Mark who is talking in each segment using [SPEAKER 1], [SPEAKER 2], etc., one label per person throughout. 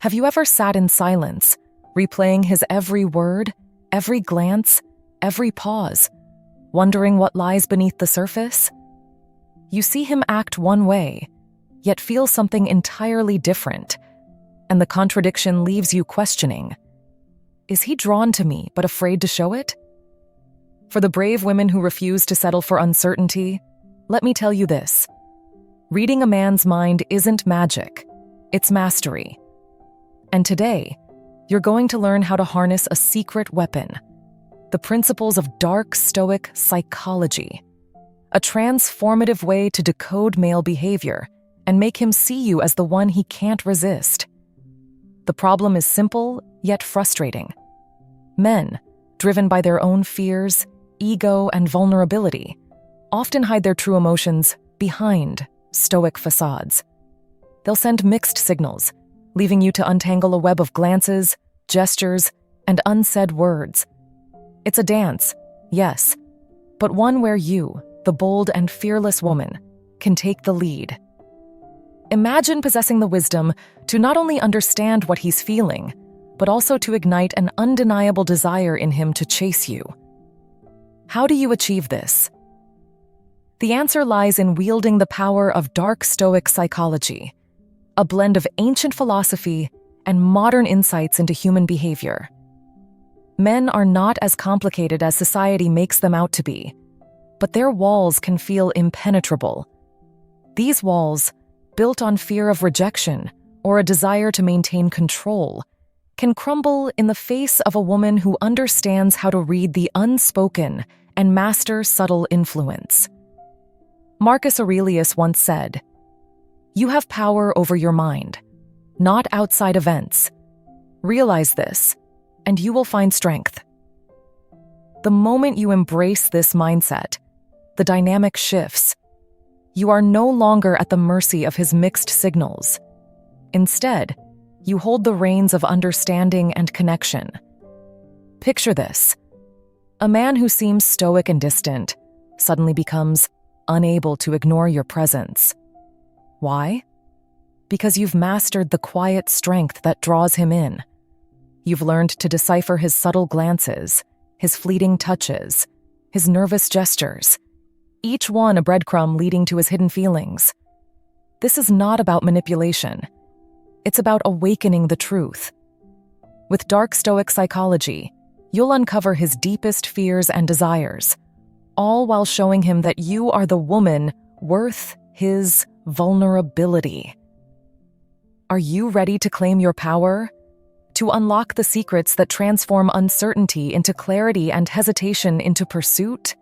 [SPEAKER 1] Have you ever sat in silence, replaying his every word, every glance, every pause, wondering what lies beneath the surface? You see him act one way, yet feel something entirely different, and the contradiction leaves you questioning. Is he drawn to me but afraid to show it? For the brave women who refuse to settle for uncertainty, let me tell you this. Reading a man's mind isn't magic, it's mastery. And today, you're going to learn how to harness a secret weapon, the principles of dark Stoic psychology, a transformative way to decode male behavior and make him see you as the one he can't resist. The problem is simple, yet frustrating. Men, driven by their own fears, ego, and vulnerability, often hide their true emotions behind Stoic facades. They'll send mixed signals, leaving you to untangle a web of glances, gestures, and unsaid words. It's a dance, yes, but one where you, the bold and fearless woman, can take the lead. Imagine possessing the wisdom to not only understand what he's feeling, but also to ignite an undeniable desire in him to chase you. How do you achieve this? The answer lies in wielding the power of dark Stoic psychology, a blend of ancient philosophy and modern insights into human behavior. Men are not as complicated as society makes them out to be, but their walls can feel impenetrable. These walls, built on fear of rejection or a desire to maintain control, can crumble in the face of a woman who understands how to read the unspoken and master subtle influence. Marcus Aurelius once said, "You have power over your mind, not outside events. Realize this, and you will find strength." The moment you embrace this mindset, the dynamic shifts. You are no longer at the mercy of his mixed signals. Instead, you hold the reins of understanding and connection. Picture this. A man who seems stoic and distant suddenly becomes unable to ignore your presence. Why? Because you've mastered the quiet strength that draws him in. You've learned to decipher his subtle glances, his fleeting touches, his nervous gestures, each one a breadcrumb leading to his hidden feelings. This is not about manipulation. It's about awakening the truth. With dark Stoic psychology, you'll uncover his deepest fears and desires, all while showing him that you are the woman worth his vulnerability. Are you ready to claim your power? To unlock the secrets that transform uncertainty into clarity and hesitation into pursuit?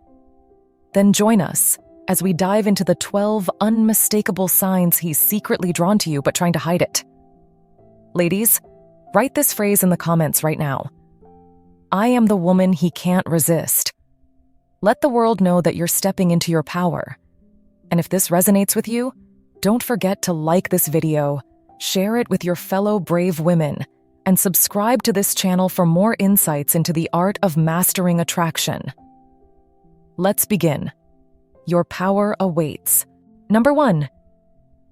[SPEAKER 1] Then join us as we dive into the 12 unmistakable signs he's secretly drawn to you but trying to hide it. Ladies, write this phrase in the comments right now. I am the woman he can't resist. Let the world know that you're stepping into your power. And if this resonates with you, don't forget to like this video, share it with your fellow brave women, and subscribe to this channel for more insights into the art of mastering attraction. Let's begin. Your power awaits. Number 1.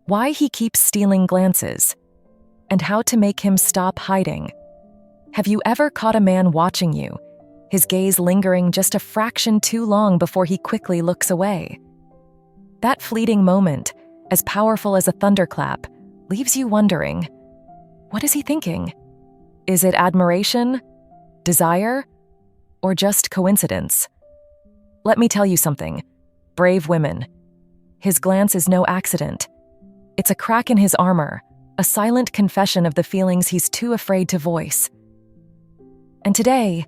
[SPEAKER 1] Why he keeps stealing glances, and how to make him stop hiding. Have you ever caught a man watching you, his gaze lingering just a fraction too long before he quickly looks away? That fleeting moment, as powerful as a thunderclap, leaves you wondering, what is he thinking? Is it admiration, desire, or just coincidence? Let me tell you something, brave women. His glance is no accident. It's a crack in his armor, a silent confession of the feelings he's too afraid to voice. And today,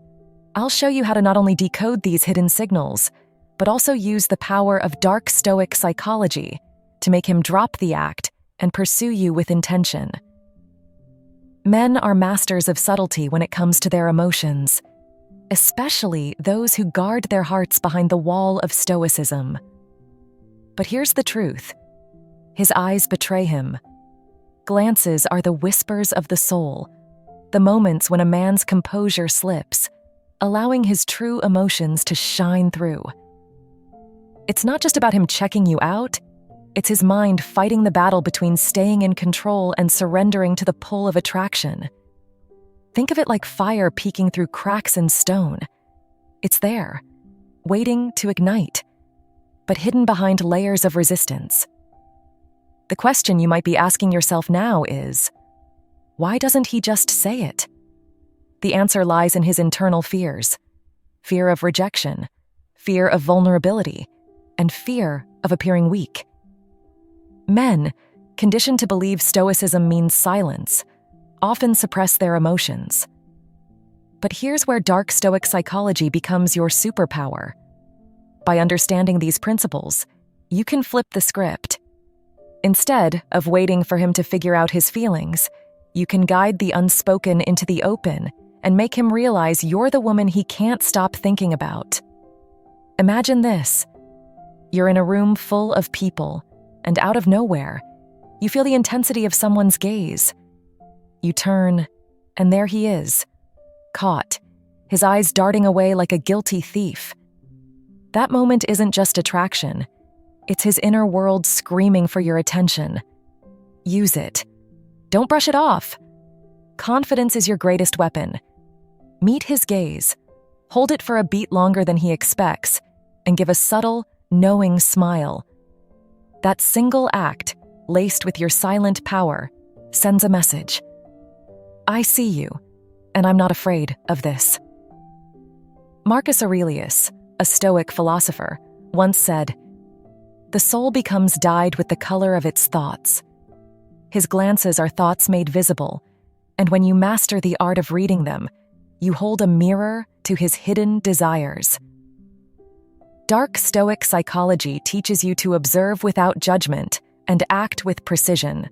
[SPEAKER 1] I'll show you how to not only decode these hidden signals, but also use the power of dark Stoic psychology to make him drop the act and pursue you with intention. Men are masters of subtlety when it comes to their emotions, especially those who guard their hearts behind the wall of Stoicism. But here's the truth. His eyes betray him. Glances are the whispers of the soul, the moments when a man's composure slips, allowing his true emotions to shine through. It's not just about him checking you out, It's his mind fighting the battle between staying in control and surrendering to the pull of attraction. Think of it like fire peeking through cracks in stone. It's there, waiting to ignite, but hidden behind layers of resistance. The question you might be asking yourself now is, why doesn't he just say it? The answer lies in his internal fears: fear of rejection, fear of vulnerability, and fear of appearing weak. Men, conditioned to believe Stoicism means silence, often suppress their emotions. But here's where dark Stoic psychology becomes your superpower. By understanding these principles, you can flip the script. Instead of waiting for him to figure out his feelings, you can guide the unspoken into the open and make him realize you're the woman he can't stop thinking about. Imagine this. You're in a room full of people, and out of nowhere, you feel the intensity of someone's gaze. You turn, and there he is, caught, his eyes darting away like a guilty thief. That moment isn't just attraction. It's his inner world screaming for your attention. Use it. Don't brush it off. Confidence is your greatest weapon. Meet his gaze, hold it for a beat longer than he expects, and give a subtle, knowing smile. That single act, laced with your silent power, sends a message. I see you, and I'm not afraid of this. Marcus Aurelius, a Stoic philosopher, once said, "The soul becomes dyed with the color of its thoughts." His glances are thoughts made visible, and when you master the art of reading them, you hold a mirror to his hidden desires. Dark Stoic psychology teaches you to observe without judgment and act with precision.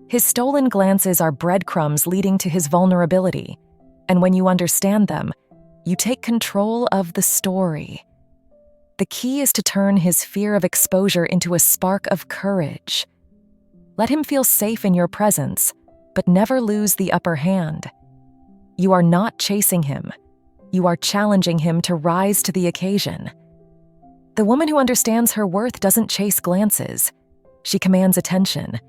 [SPEAKER 1] His stolen glances are breadcrumbs leading to his vulnerability, and when you understand them, you take control of the story. The key is to turn his fear of exposure into a spark of courage. Let him feel safe in your presence, but never lose the upper hand. You are not chasing him. You are challenging him to rise to the occasion. The woman who understands her worth doesn't chase glances. She commands attention.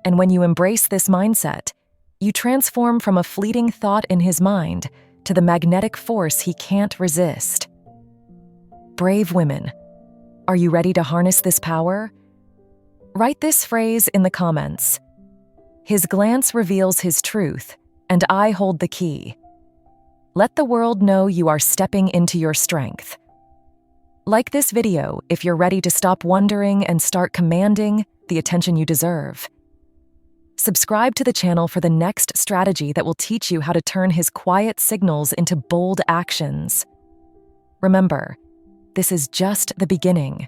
[SPEAKER 1] And when you embrace this mindset, you transform from a fleeting thought in his mind to the magnetic force he can't resist. Brave women, are you ready to harness this power? Write this phrase in the comments. His glance reveals his truth, and I hold the key. Let the world know you are stepping into your strength. Like this video if you're ready to stop wondering and start commanding the attention you deserve. Subscribe to the channel for the next strategy that will teach you how to turn his quiet signals into bold actions. Remember, this is just the beginning.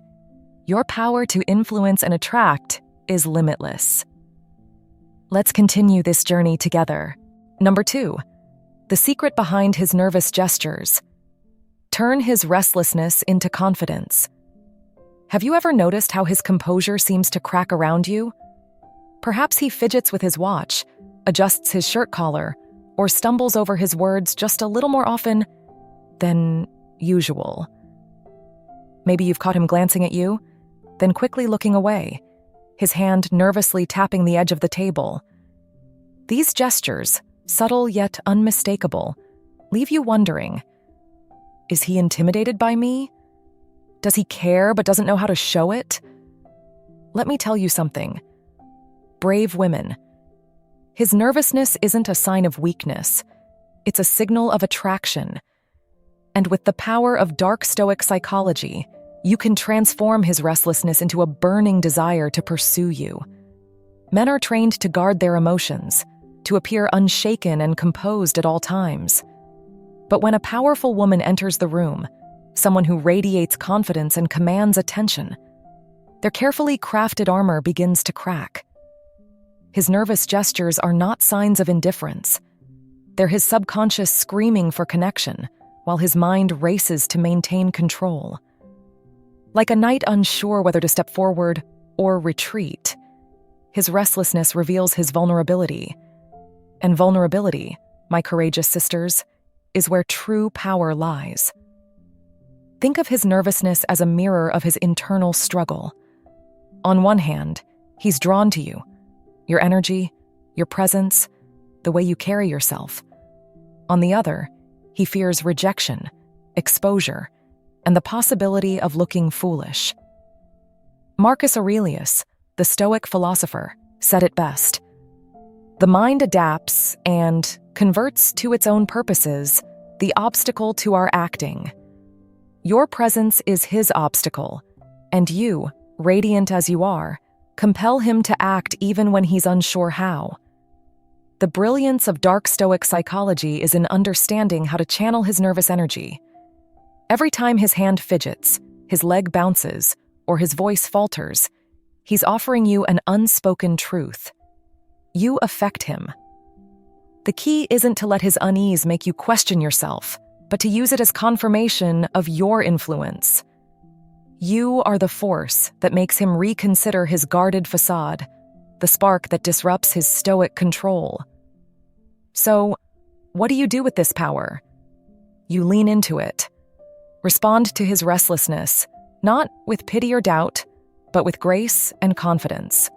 [SPEAKER 1] Your power to influence and attract is limitless. Let's continue this journey together. Number 2, the secret behind his nervous gestures. Turn his restlessness into confidence. Have you ever noticed how his composure seems to crack around you? Perhaps he fidgets with his watch, adjusts his shirt collar, or stumbles over his words just a little more often than usual. Maybe you've caught him glancing at you, then quickly looking away, his hand nervously tapping the edge of the table. These gestures, subtle yet unmistakable, leave you wondering, is he intimidated by me? Does he care but doesn't know how to show it? Let me tell you something. Brave women. His nervousness isn't a sign of weakness. It's a signal of attraction. And with the power of dark Stoic psychology, you can transform his restlessness into a burning desire to pursue you. Men are trained to guard their emotions, to appear unshaken and composed at all times. But when a powerful woman enters the room, someone who radiates confidence and commands attention, their carefully crafted armor begins to crack. His nervous gestures are not signs of indifference. They're his subconscious screaming for connection, while his mind races to maintain control. Like a knight unsure whether to step forward or retreat, his restlessness reveals his vulnerability. And vulnerability, my courageous sisters, is where true power lies. Think of his nervousness as a mirror of his internal struggle. On one hand, he's drawn to you, your energy, your presence, the way you carry yourself. On the other, he fears rejection, exposure, and the possibility of looking foolish. Marcus Aurelius, the Stoic philosopher, said it best. The mind adapts and converts to its own purposes the obstacle to our acting. Your presence is his obstacle, and you, radiant as you are, compel him to act even when he's unsure how. The brilliance of dark Stoic psychology is in understanding how to channel his nervous energy. Every time his hand fidgets, his leg bounces, or his voice falters, he's offering you an unspoken truth. You affect him. The key isn't to let his unease make you question yourself, but to use it as confirmation of your influence. You are the force that makes him reconsider his guarded facade, the spark that disrupts his stoic control. So, what do you do with this power? You lean into it. Respond to his restlessness, not with pity or doubt, but with grace and confidence.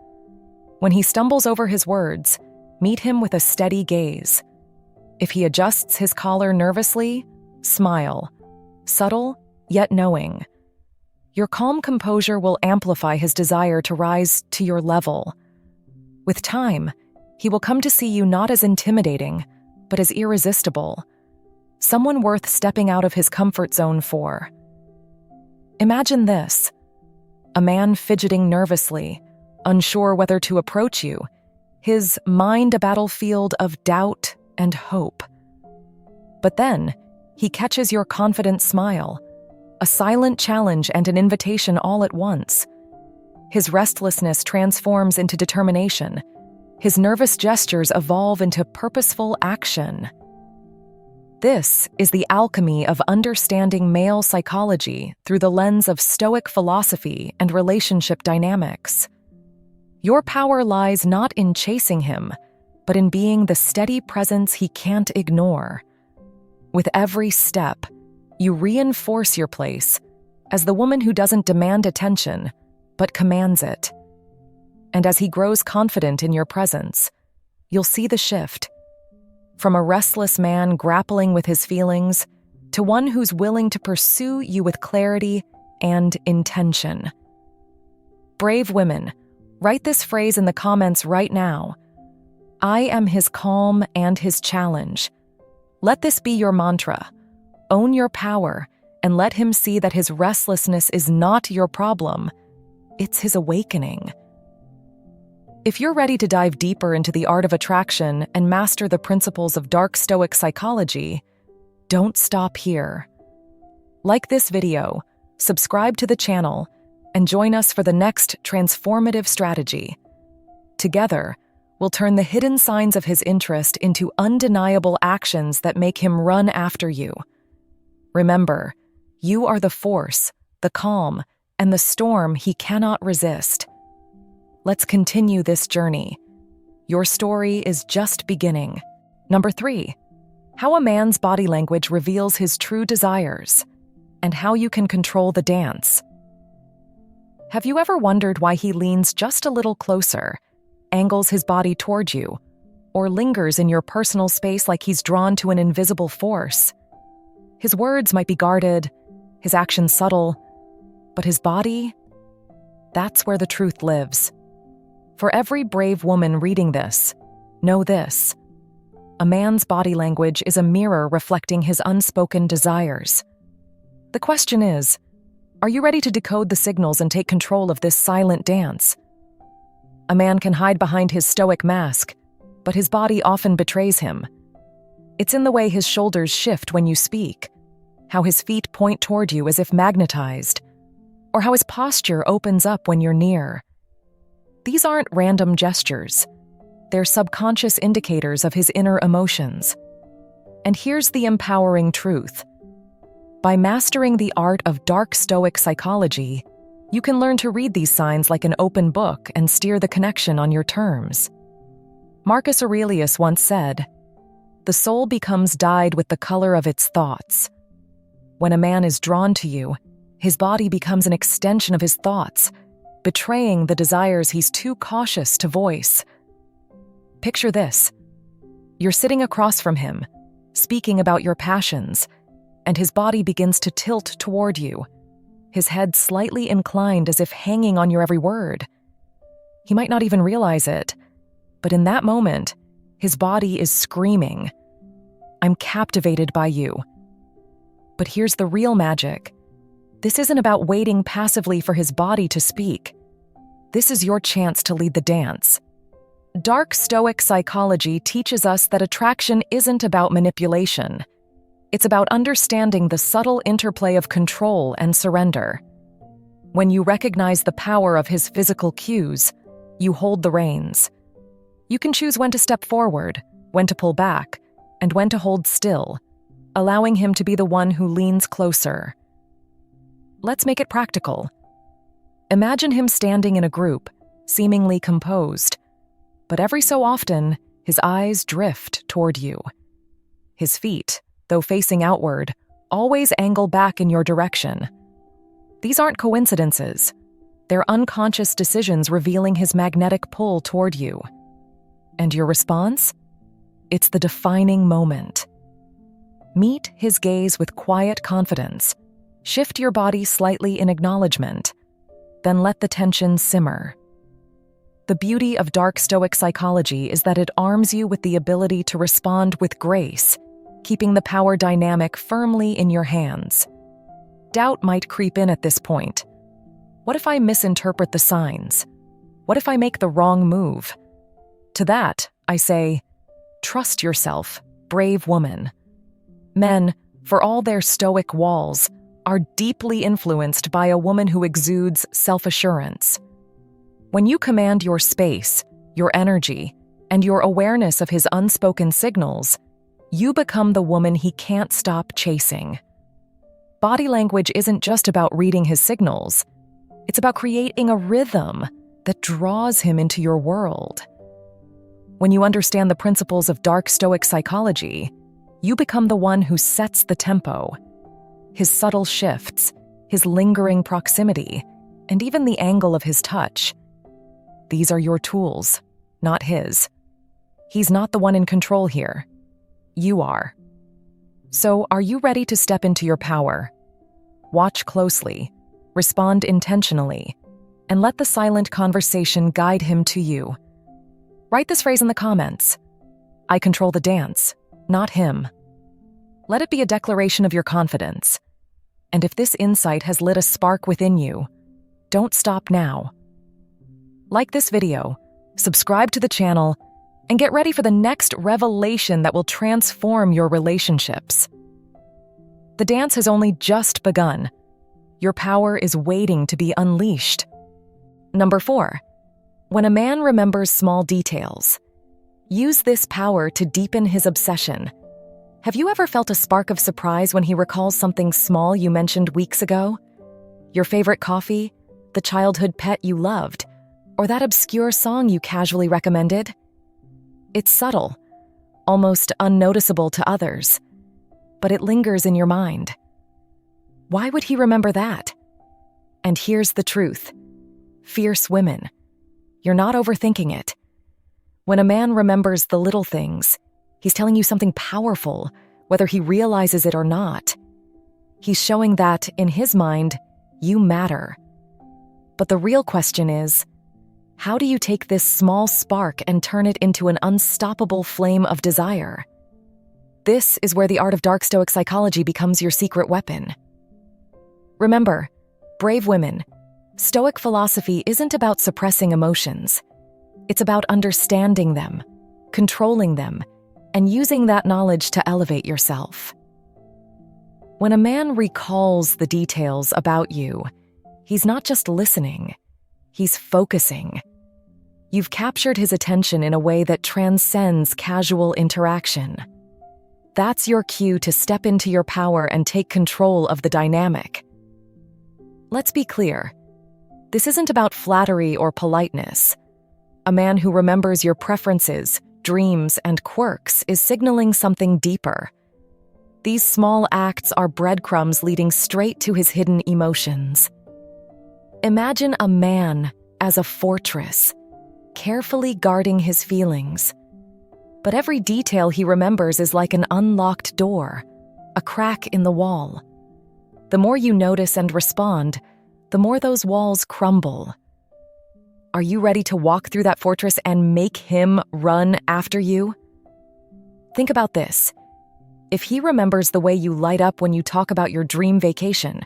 [SPEAKER 1] When he stumbles over his words, meet him with a steady gaze. If he adjusts his collar nervously, smile, subtle yet knowing. Your calm composure will amplify his desire to rise to your level. With time, he will come to see you not as intimidating, but as irresistible, someone worth stepping out of his comfort zone for. Imagine this: a man fidgeting nervously, unsure whether to approach you, his mind a battlefield of doubt and hope. But then, he catches your confident smile, a silent challenge and an invitation all at once. His restlessness transforms into determination. His nervous gestures evolve into purposeful action. This is the alchemy of understanding male psychology through the lens of Stoic philosophy and relationship dynamics. Your power lies not in chasing him, but in being the steady presence he can't ignore. With every step, you reinforce your place as the woman who doesn't demand attention, but commands it. And as he grows confident in your presence, you'll see the shift. From a restless man grappling with his feelings to one who's willing to pursue you with clarity and intention. Brave women, write this phrase in the comments right now. I am his calm and his challenge. Let this be your mantra. Own your power and let him see that his restlessness is not your problem. It's his awakening. If you're ready to dive deeper into the art of attraction and master the principles of dark Stoic psychology, don't stop here. Like this video, subscribe to the channel, and join us for the next transformative strategy. Together, we'll turn the hidden signs of his interest into undeniable actions that make him run after you. Remember, you are the force, the calm, and the storm he cannot resist. Let's continue this journey. Your story is just beginning. Number 3, how a man's body language reveals his true desires, and how you can control the dance. Have you ever wondered why he leans just a little closer, angles his body toward you, or lingers in your personal space like he's drawn to an invisible force? His words might be guarded, his actions subtle, but his body, that's where the truth lives. For every brave woman reading this, know this: a man's body language is a mirror reflecting his unspoken desires. The question is, are you ready to decode the signals and take control of this silent dance? A man can hide behind his stoic mask, but his body often betrays him. It's in the way his shoulders shift when you speak, how his feet point toward you as if magnetized, or how his posture opens up when you're near. These aren't random gestures. They're subconscious indicators of his inner emotions. And here's the empowering truth. By mastering the art of dark Stoic psychology, you can learn to read these signs like an open book and steer the connection on your terms. Marcus Aurelius once said, "The soul becomes dyed with the color of its thoughts." When a man is drawn to you, his body becomes an extension of his thoughts, betraying the desires he's too cautious to voice. Picture this. You're sitting across from him, speaking about your passions, and his body begins to tilt toward you, his head slightly inclined as if hanging on your every word. He might not even realize it, but in that moment, his body is screaming, "I'm captivated by you." But here's the real magic. This isn't about waiting passively for his body to speak. This is your chance to lead the dance. Dark Stoic psychology teaches us that attraction isn't about manipulation. It's about understanding the subtle interplay of control and surrender. When you recognize the power of his physical cues, you hold the reins. You can choose when to step forward, when to pull back, and when to hold still, allowing him to be the one who leans closer. Let's make it practical. Imagine him standing in a group, seemingly composed, but every so often, his eyes drift toward you. His feet, though facing outward, always angle back in your direction. These aren't coincidences. They're unconscious decisions revealing his magnetic pull toward you. And your response? It's the defining moment. Meet his gaze with quiet confidence. Shift your body slightly in acknowledgement. Then let the tension simmer. The beauty of dark Stoic psychology is that it arms you with the ability to respond with grace, keeping the power dynamic firmly in your hands. Doubt might creep in at this point. What if I misinterpret the signs? What if I make the wrong move? To that, I say, trust yourself, brave woman. Men, for all their stoic walls, are deeply influenced by a woman who exudes self-assurance. When you command your space, your energy, and your awareness of his unspoken signals, you become the woman he can't stop chasing. Body language isn't just about reading his signals. It's about creating a rhythm that draws him into your world. When you understand the principles of dark Stoic psychology, you become the one who sets the tempo. His subtle shifts, his lingering proximity, and even the angle of his touch. These are your tools, not his. He's not the one in control here. You are. So, are you ready to step into your power? Watch closely, respond intentionally, and let the silent conversation guide him to you. Write this phrase in the comments. I control the dance, not him. Let it be a declaration of your confidence. And if this insight has lit a spark within you, don't stop now. Like this video, subscribe to the channel, and get ready for the next revelation that will transform your relationships. The dance has only just begun. Your power is waiting to be unleashed. Number 4, when a man remembers small details, use this power to deepen his obsession. Have you ever felt a spark of surprise when he recalls something small you mentioned weeks ago? Your favorite coffee, the childhood pet you loved, or that obscure song you casually recommended? It's subtle, almost unnoticeable to others, but it lingers in your mind. Why would he remember that? And here's the truth. Fierce women, you're not overthinking it. When a man remembers the little things, he's telling you something powerful, whether he realizes it or not. He's showing that, in his mind, you matter. But the real question is, how do you take this small spark and turn it into an unstoppable flame of desire? This is where the art of dark Stoic psychology becomes your secret weapon. Remember, brave women, Stoic philosophy isn't about suppressing emotions. It's about understanding them, controlling them, and using that knowledge to elevate yourself. When a man recalls the details about you, he's not just listening, he's focusing. You've captured his attention in a way that transcends casual interaction. That's your cue to step into your power and take control of the dynamic. Let's be clear. This isn't about flattery or politeness. A man who remembers your preferences, dreams, and quirks is signaling something deeper. These small acts are breadcrumbs leading straight to his hidden emotions. Imagine a man as a fortress, carefully guarding his feelings. But every detail he remembers is like an unlocked door, a crack in the wall. The more you notice and respond, the more those walls crumble. Are you ready to walk through that fortress and make him run after you? Think about this. If he remembers the way you light up when you talk about your dream vacation,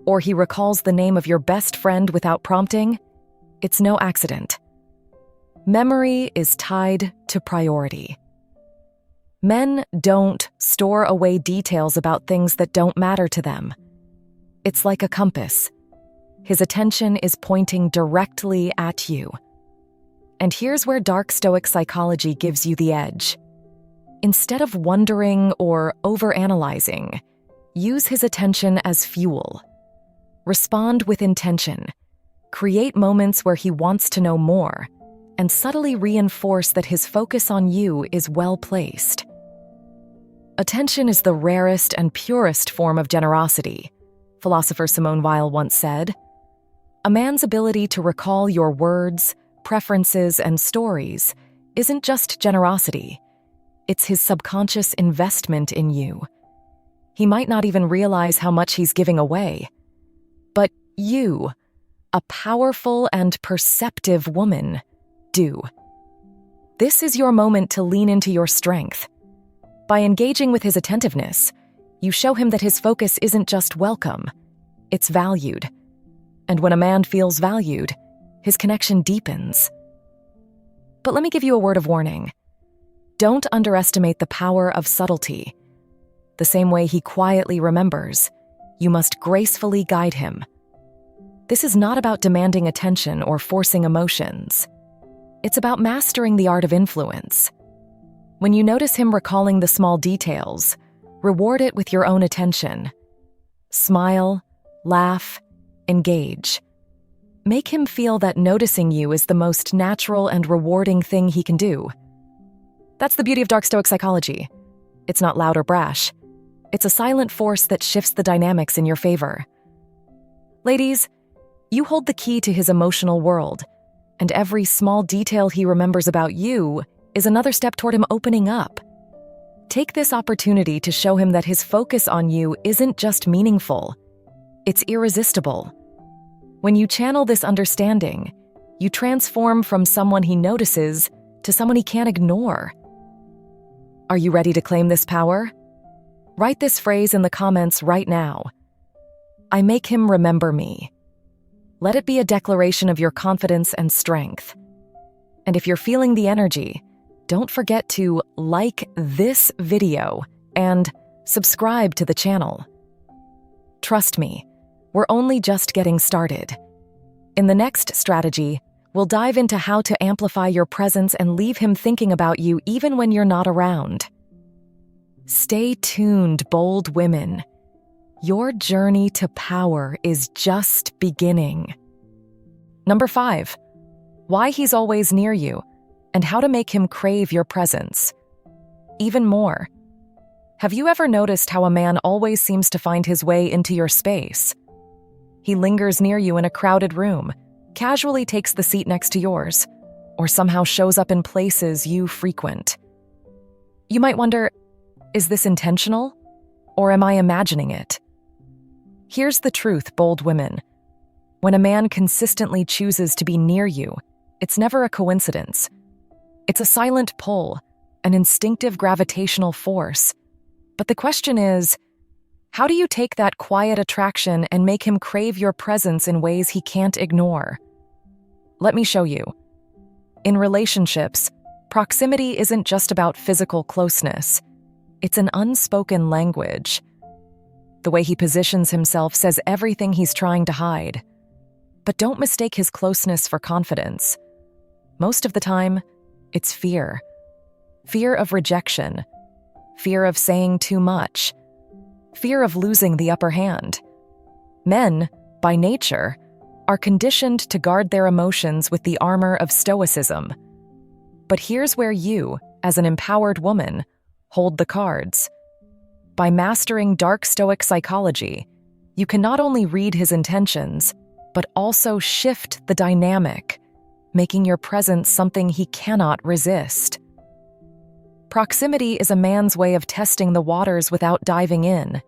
[SPEAKER 1] or he recalls the name of your best friend without prompting, it's no accident. Memory is tied to priority. Men don't store away details about things that don't matter to them. It's like a compass. His attention is pointing directly at you. And here's where dark Stoic psychology gives you the edge. Instead of wondering or overanalyzing, use his attention as fuel. Respond with intention. Create moments where he wants to know more, and subtly reinforce that his focus on you is well placed. Attention is the rarest and purest form of generosity, philosopher Simone Weil once said. A man's ability to recall your words, preferences, and stories isn't just generosity. It's his subconscious investment in you. He might not even realize how much he's giving away. But you, a powerful and perceptive woman, do. This is your moment to lean into your strength. By engaging with his attentiveness, you show him that his focus isn't just welcome, it's valued. And when a man feels valued, his connection deepens. But let me give you a word of warning. Don't underestimate the power of subtlety. The same way he quietly remembers, you must gracefully guide him. This is not about demanding attention or forcing emotions. It's about mastering the art of influence. When you notice him recalling the small details, reward it with your own attention. Smile, laugh, engage. Make him feel that noticing you is the most natural and rewarding thing he can do. That's the beauty of dark Stoic psychology. It's not loud or brash. It's a silent force that shifts the dynamics in your favor. Ladies, you hold the key to his emotional world, and every small detail he remembers about you is another step toward him opening up. Take this opportunity to show him that his focus on you isn't just meaningful, it's irresistible. When you channel this understanding, you transform from someone he notices to someone he can't ignore. Are you ready to claim this power? Write this phrase in the comments right now. I make him remember me. Let it be a declaration of your confidence and strength. And if you're feeling the energy, don't forget to like this video and subscribe to the channel. Trust me, we're only just getting started. In the next strategy, we'll dive into how to amplify your presence and leave him thinking about you even when you're not around. Stay tuned, bold women. Your journey to power is just beginning. Number 5, why he's always near you and how to make him crave your presence. Even more, have you ever noticed how a man always seems to find his way into your space? He lingers near you in a crowded room, casually takes the seat next to yours, or somehow shows up in places you frequent. You might wonder, is this intentional, or am I imagining it? Here's the truth, bold women. When a man consistently chooses to be near you, it's never a coincidence. It's a silent pull, an instinctive gravitational force. But the question is, how do you take that quiet attraction and make him crave your presence in ways he can't ignore? Let me show you. In relationships, proximity isn't just about physical closeness. It's an unspoken language. The way he positions himself says everything he's trying to hide. But don't mistake his closeness for confidence. Most of the time, it's fear. Fear of rejection. Fear of saying too much. Fear of losing the upper hand. Men, by nature, are conditioned to guard their emotions with the armor of Stoicism. But here's where you, as an empowered woman, hold the cards. By mastering dark Stoic psychology, you can not only read his intentions, but also shift the dynamic, making your presence something he cannot resist. Proximity is a man's way of testing the waters without diving in.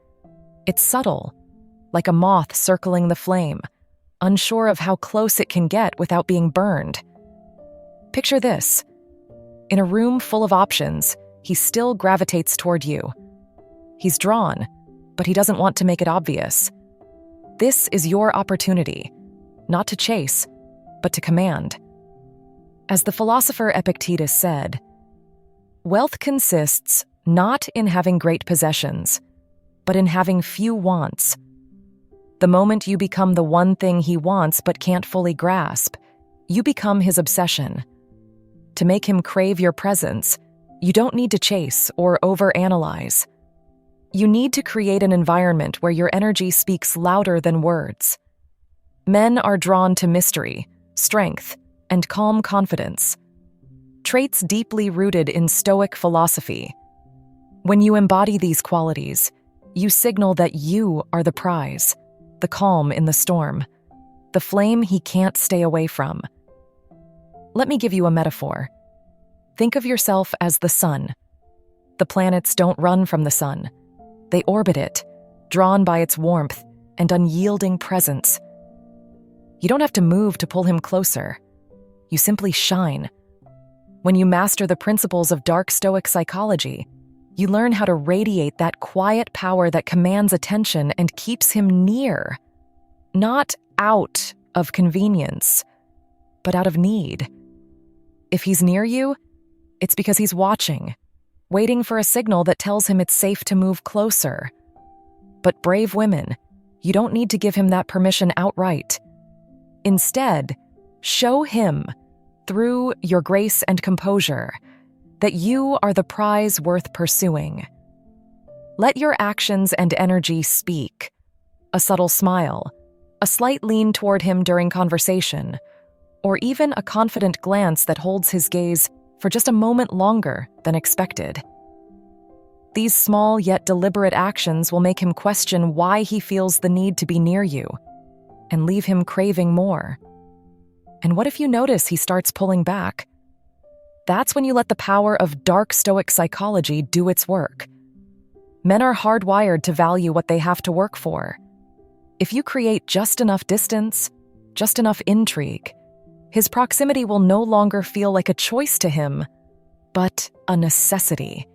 [SPEAKER 1] It's subtle, like a moth circling the flame, unsure of how close it can get without being burned. Picture this. In a room full of options, he still gravitates toward you. He's drawn, but he doesn't want to make it obvious. This is your opportunity, not to chase, but to command. As the philosopher Epictetus said, "Wealth consists not in having great possessions, but in having few wants. The moment you become the one thing he wants but can't fully grasp, you become his obsession. To make him crave your presence, you don't need to chase or overanalyze. You need to create an environment where your energy speaks louder than words. Men are drawn to mystery, strength, and calm confidence, traits deeply rooted in Stoic philosophy. When you embody these qualities, you signal that you are the prize, the calm in the storm, the flame he can't stay away from. Let me give you a metaphor. Think of yourself as the sun. The planets don't run from the sun. They orbit it, drawn by its warmth and unyielding presence. You don't have to move to pull him closer. You simply shine. When you master the principles of dark Stoic psychology, you learn how to radiate that quiet power that commands attention and keeps him near, not out of convenience, but out of need. If he's near you, it's because he's watching, waiting for a signal that tells him it's safe to move closer. But brave women, you don't need to give him that permission outright. Instead, show him, through your grace and composure, that you are the prize worth pursuing. Let your actions and energy speak. A subtle smile, a slight lean toward him during conversation, or even a confident glance that holds his gaze for just a moment longer than expected. These small yet deliberate actions will make him question why he feels the need to be near you, and leave him craving more. And what if you notice he starts pulling back? That's when you let the power of dark Stoic psychology do its work. Men are hardwired to value what they have to work for. If you create just enough distance, just enough intrigue, his proximity will no longer feel like a choice to him, but a necessity.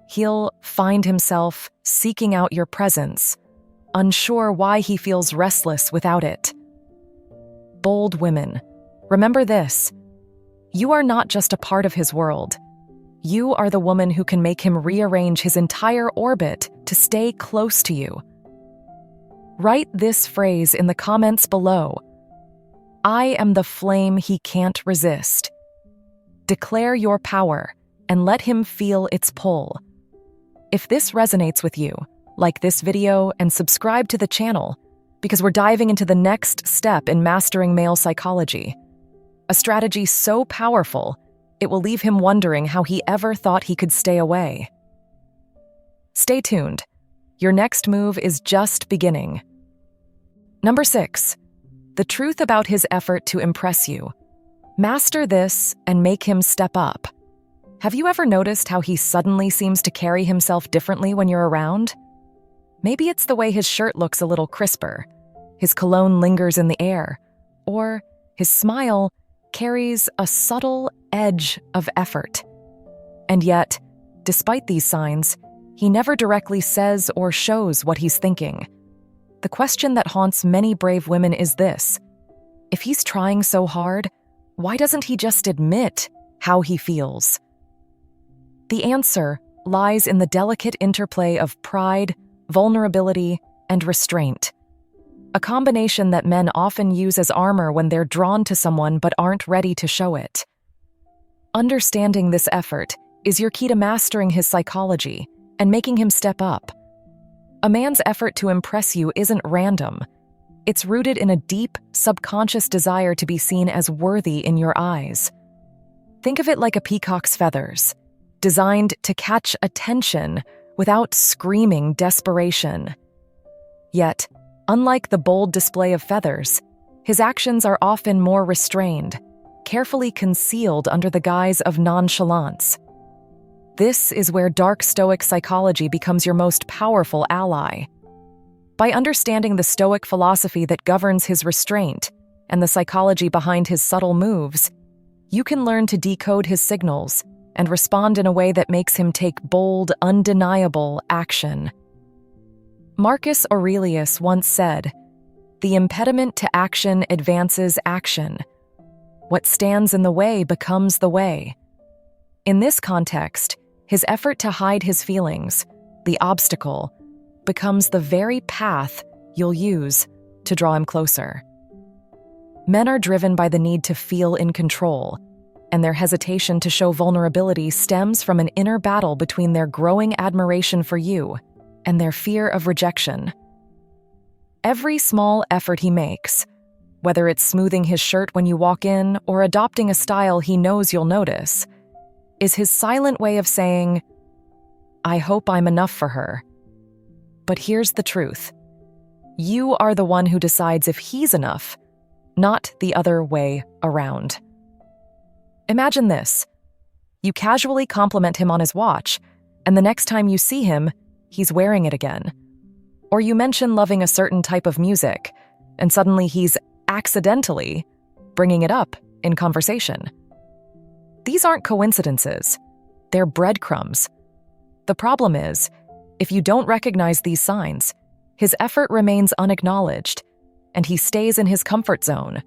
[SPEAKER 1] He'll find himself seeking out your presence, unsure why he feels restless without it. Bold women, remember this. You are not just a part of his world. You are the woman who can make him rearrange his entire orbit to stay close to you. Write this phrase in the comments below. I am the flame he can't resist. Declare your power and let him feel its pull. If this resonates with you, like this video and subscribe to the channel, because we're diving into the next step in mastering male psychology. A strategy so powerful, it will leave him wondering how he ever thought he could stay away. Stay tuned. Your next move is just beginning. Number 6. The truth about his effort to impress you. Master this and make him step up. Have you ever noticed how he suddenly seems to carry himself differently when you're around? Maybe it's the way his shirt looks a little crisper, his cologne lingers in the air, or his smile carries a subtle edge of effort. And yet, despite these signs, he never directly says or shows what he's thinking. The question that haunts many brave women is this: if he's trying so hard, why doesn't he just admit how he feels? The answer lies in the delicate interplay of pride, vulnerability, and restraint. A combination that men often use as armor when they're drawn to someone but aren't ready to show it. Understanding this effort is your key to mastering his psychology and making him step up. A man's effort to impress you isn't random. It's rooted in a deep, subconscious desire to be seen as worthy in your eyes. Think of it like a peacock's feathers, designed to catch attention without screaming desperation. Yet, Unlike the bold display of feathers, his actions are often more restrained, carefully concealed under the guise of nonchalance. This is where dark Stoic psychology becomes your most powerful ally. By understanding the Stoic philosophy that governs his restraint and the psychology behind his subtle moves, you can learn to decode his signals and respond in a way that makes him take bold, undeniable action. Marcus Aurelius once said, "The impediment to action advances action. What stands in the way becomes the way." In this context, his effort to hide his feelings, the obstacle, becomes the very path you'll use to draw him closer. Men are driven by the need to feel in control, and their hesitation to show vulnerability stems from an inner battle between their growing admiration for you and their fear of rejection. Every small effort he makes, whether it's smoothing his shirt when you walk in or adopting a style he knows you'll notice, is his silent way of saying, "I hope I'm enough for her." But here's the truth. You are the one who decides if he's enough, not the other way around. Imagine this. You casually compliment him on his watch, and the next time you see him, he's wearing it again. Or you mention loving a certain type of music, and suddenly he's accidentally bringing it up in conversation. These aren't coincidences. They're breadcrumbs. The problem is, if you don't recognize these signs, his effort remains unacknowledged, and he stays in his comfort zone,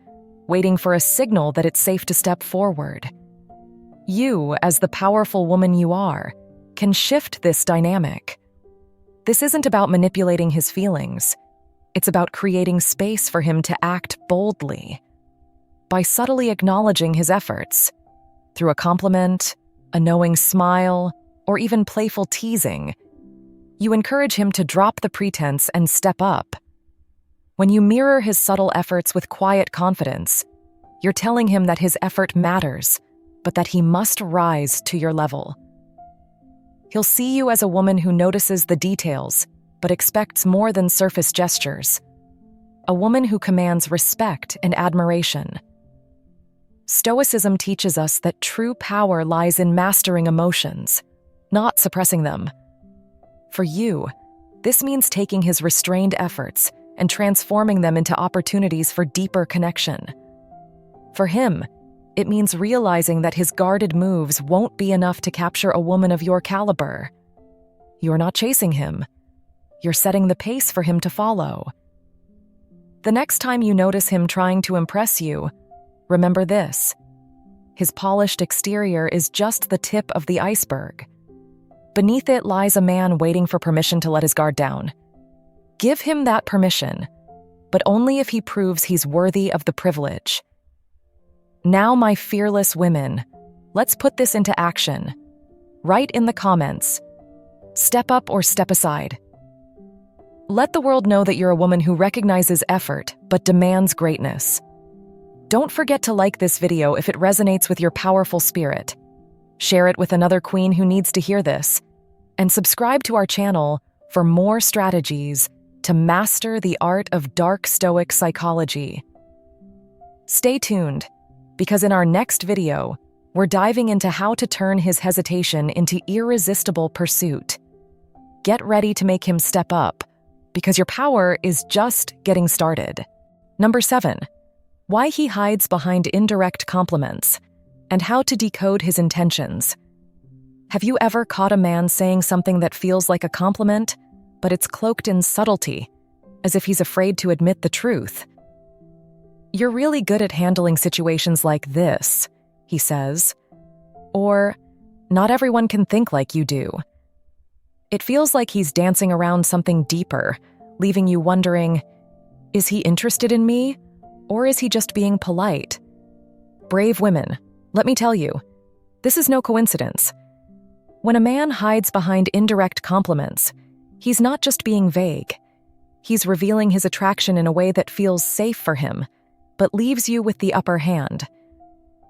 [SPEAKER 1] waiting for a signal that it's safe to step forward. You, as the powerful woman you are, can shift this dynamic. This isn't about manipulating his feelings. It's about creating space for him to act boldly. By subtly acknowledging his efforts, through a compliment, a knowing smile, or even playful teasing, you encourage him to drop the pretense and step up. When you mirror his subtle efforts with quiet confidence, you're telling him that his effort matters, but that he must rise to your level. He'll see you as a woman who notices the details, but expects more than surface gestures. A woman who commands respect and admiration. Stoicism teaches us that true power lies in mastering emotions, not suppressing them. For you, this means taking his restrained efforts and transforming them into opportunities for deeper connection. For him, it means realizing that his guarded moves won't be enough to capture a woman of your caliber. You're not chasing him. You're setting the pace for him to follow. The next time you notice him trying to impress you, remember this. His polished exterior is just the tip of the iceberg. Beneath it lies a man waiting for permission to let his guard down. Give him that permission, but only if he proves he's worthy of the privilege. Now, my fearless women, let's put this into action. Write in the comments, step up or step aside. Let the world know that you're a woman who recognizes effort but demands greatness. Don't forget to like this video if it resonates with your powerful spirit. Share it with another queen who needs to hear this, and subscribe to our channel for more strategies to master the art of dark Stoic psychology. Stay tuned, because in our next video, we're diving into how to turn his hesitation into irresistible pursuit. Get ready to make him step up, because your power is just getting started. Number 7, why he hides behind indirect compliments, and how to decode his intentions. Have you ever caught a man saying something that feels like a compliment, but it's cloaked in subtlety, as if he's afraid to admit the truth? "You're really good at handling situations like this," he says. Or, "Not everyone can think like you do." It feels like he's dancing around something deeper, leaving you wondering, is he interested in me, or is he just being polite? Brave women, let me tell you, this is no coincidence. When a man hides behind indirect compliments, he's not just being vague. He's revealing his attraction in a way that feels safe for him, but leaves you with the upper hand.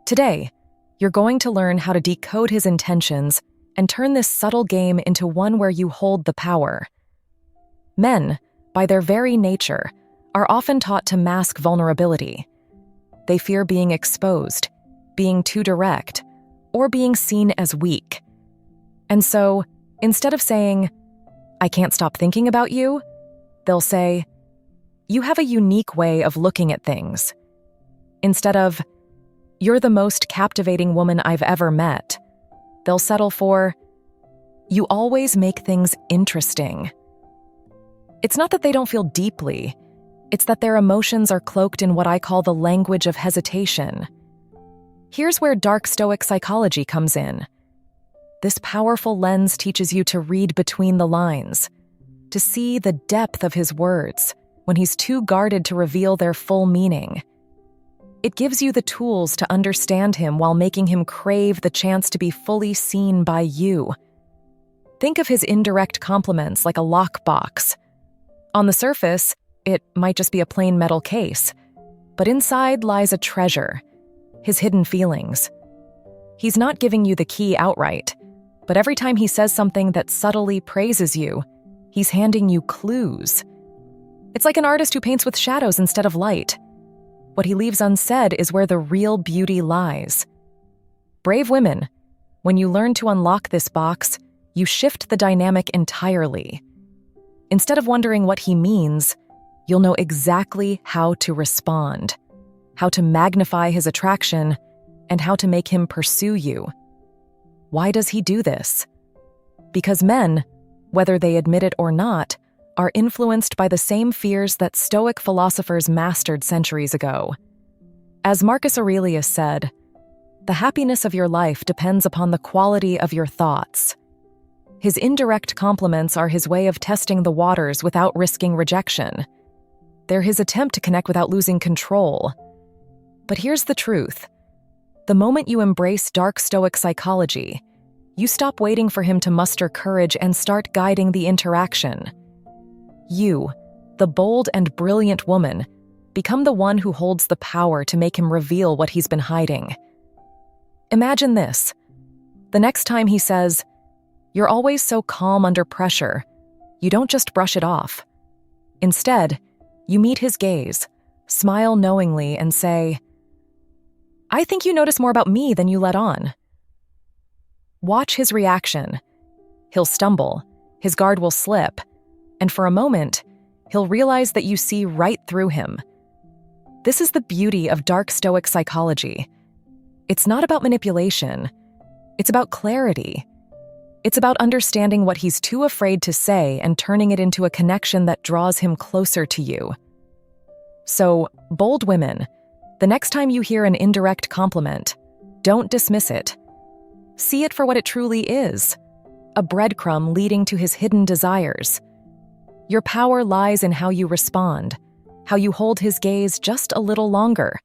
[SPEAKER 1] Today, you're going to learn how to decode his intentions and turn this subtle game into one where you hold the power. Men, by their very nature, are often taught to mask vulnerability. They fear being exposed, being too direct, or being seen as weak. And so, instead of saying, "I can't stop thinking about you," they'll say, "You have a unique way of looking at things." Instead of, "You're the most captivating woman I've ever met," they'll settle for, "You always make things interesting." It's not that they don't feel deeply, it's that their emotions are cloaked in what I call the language of hesitation. Here's where dark Stoic psychology comes in. This powerful lens teaches you to read between the lines, to see the depth of his words when he's too guarded to reveal their full meaning. It gives you the tools to understand him while making him crave the chance to be fully seen by you. Think of his indirect compliments like a lockbox. On the surface, it might just be a plain metal case, but inside lies a treasure, his hidden feelings. He's not giving you the key outright, but every time he says something that subtly praises you, he's handing you clues. It's like an artist who paints with shadows instead of light. What he leaves unsaid is where the real beauty lies. Brave women, when you learn to unlock this box, you shift the dynamic entirely. Instead of wondering what he means, you'll know exactly how to respond, how to magnify his attraction, and how to make him pursue you. Why does he do this? Because men, whether they admit it or not, are influenced by the same fears that Stoic philosophers mastered centuries ago. As Marcus Aurelius said, "The happiness of your life depends upon the quality of your thoughts." His indirect compliments are his way of testing the waters without risking rejection. They're his attempt to connect without losing control. But here's the truth. The moment you embrace dark Stoic psychology, you stop waiting for him to muster courage and start guiding the interaction. You, the bold and brilliant woman, become the one who holds the power to make him reveal what he's been hiding. Imagine this. The next time he says, "You're always so calm under pressure," you don't just brush it off. Instead, you meet his gaze, smile knowingly, and say, "I think you notice more about me than you let on." Watch his reaction. He'll stumble, his guard will slip, and for a moment, he'll realize that you see right through him. This is the beauty of dark Stoic psychology. It's not about manipulation. It's about clarity. It's about understanding what he's too afraid to say and turning it into a connection that draws him closer to you. So, bold women, the next time you hear an indirect compliment, don't dismiss it. See it for what it truly is, a breadcrumb leading to his hidden desires. Your power lies in how you respond, how you hold his gaze just a little longer,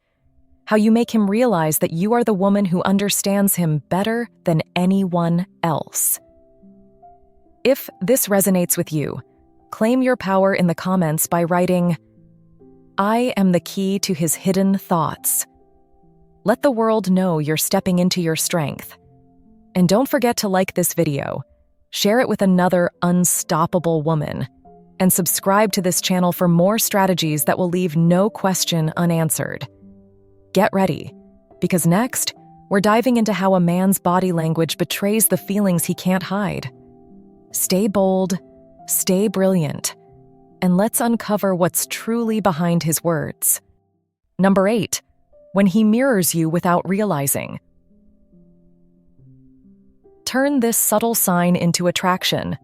[SPEAKER 1] how you make him realize that you are the woman who understands him better than anyone else. If this resonates with you, claim your power in the comments by writing, "I am the key to his hidden thoughts." Let the world know you're stepping into your strength. And don't forget to like this video, share it with another unstoppable woman, and subscribe to this channel for more strategies that will leave no question unanswered. Get ready, because next, we're diving into how a man's body language betrays the feelings he can't hide. Stay bold, stay brilliant, and let's uncover what's truly behind his words. Number 8, when he mirrors you without realizing. Turn this subtle sign into attraction.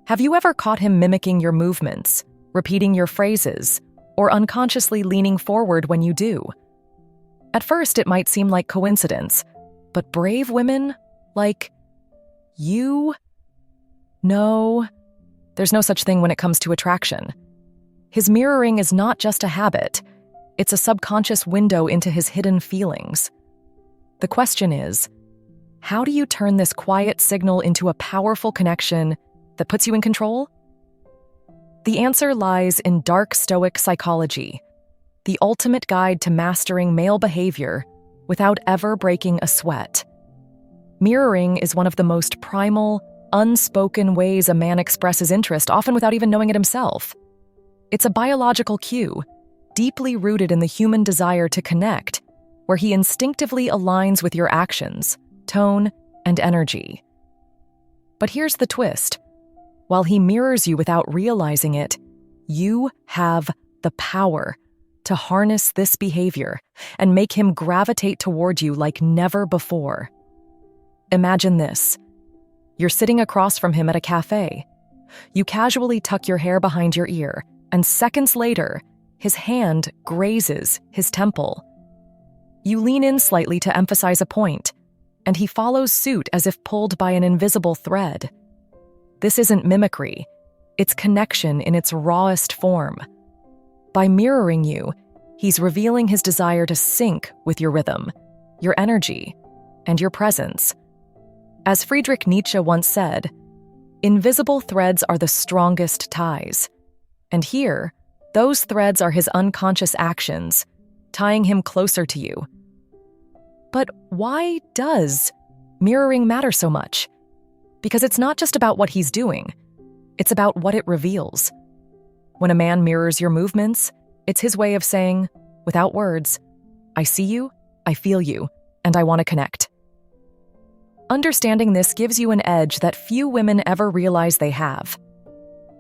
[SPEAKER 1] Have you ever caught him mimicking your movements, repeating your phrases, or unconsciously leaning forward when you do? At first, it might seem like coincidence, but brave women, like you, know there's no such thing when it comes to attraction. His mirroring is not just a habit, it's a subconscious window into his hidden feelings. The question is, how do you turn this quiet signal into a powerful connection that puts you in control? The answer lies in dark Stoic psychology, the ultimate guide to mastering male behavior without ever breaking a sweat. Mirroring is one of the most primal, unspoken ways a man expresses interest, often without even knowing it himself. It's a biological cue, deeply rooted in the human desire to connect, where he instinctively aligns with your actions, tone, and energy. But here's the twist. While he mirrors you without realizing it, you have the power to harness this behavior and make him gravitate toward you like never before. Imagine this. You're sitting across from him at a cafe. You casually tuck your hair behind your ear, and seconds later, his hand grazes his temple. You lean in slightly to emphasize a point, and he follows suit as if pulled by an invisible thread. This isn't mimicry. It's connection in its rawest form. By mirroring you, he's revealing his desire to sync with your rhythm, your energy, and your presence. As Friedrich Nietzsche once said, "Invisible threads are the strongest ties." And here, those threads are his unconscious actions, tying him closer to you. But why does mirroring matter so much? Because it's not just about what he's doing, it's about what it reveals. When a man mirrors your movements, it's his way of saying, without words, "I see you, I feel you, and I want to connect." Understanding this gives you an edge that few women ever realize they have.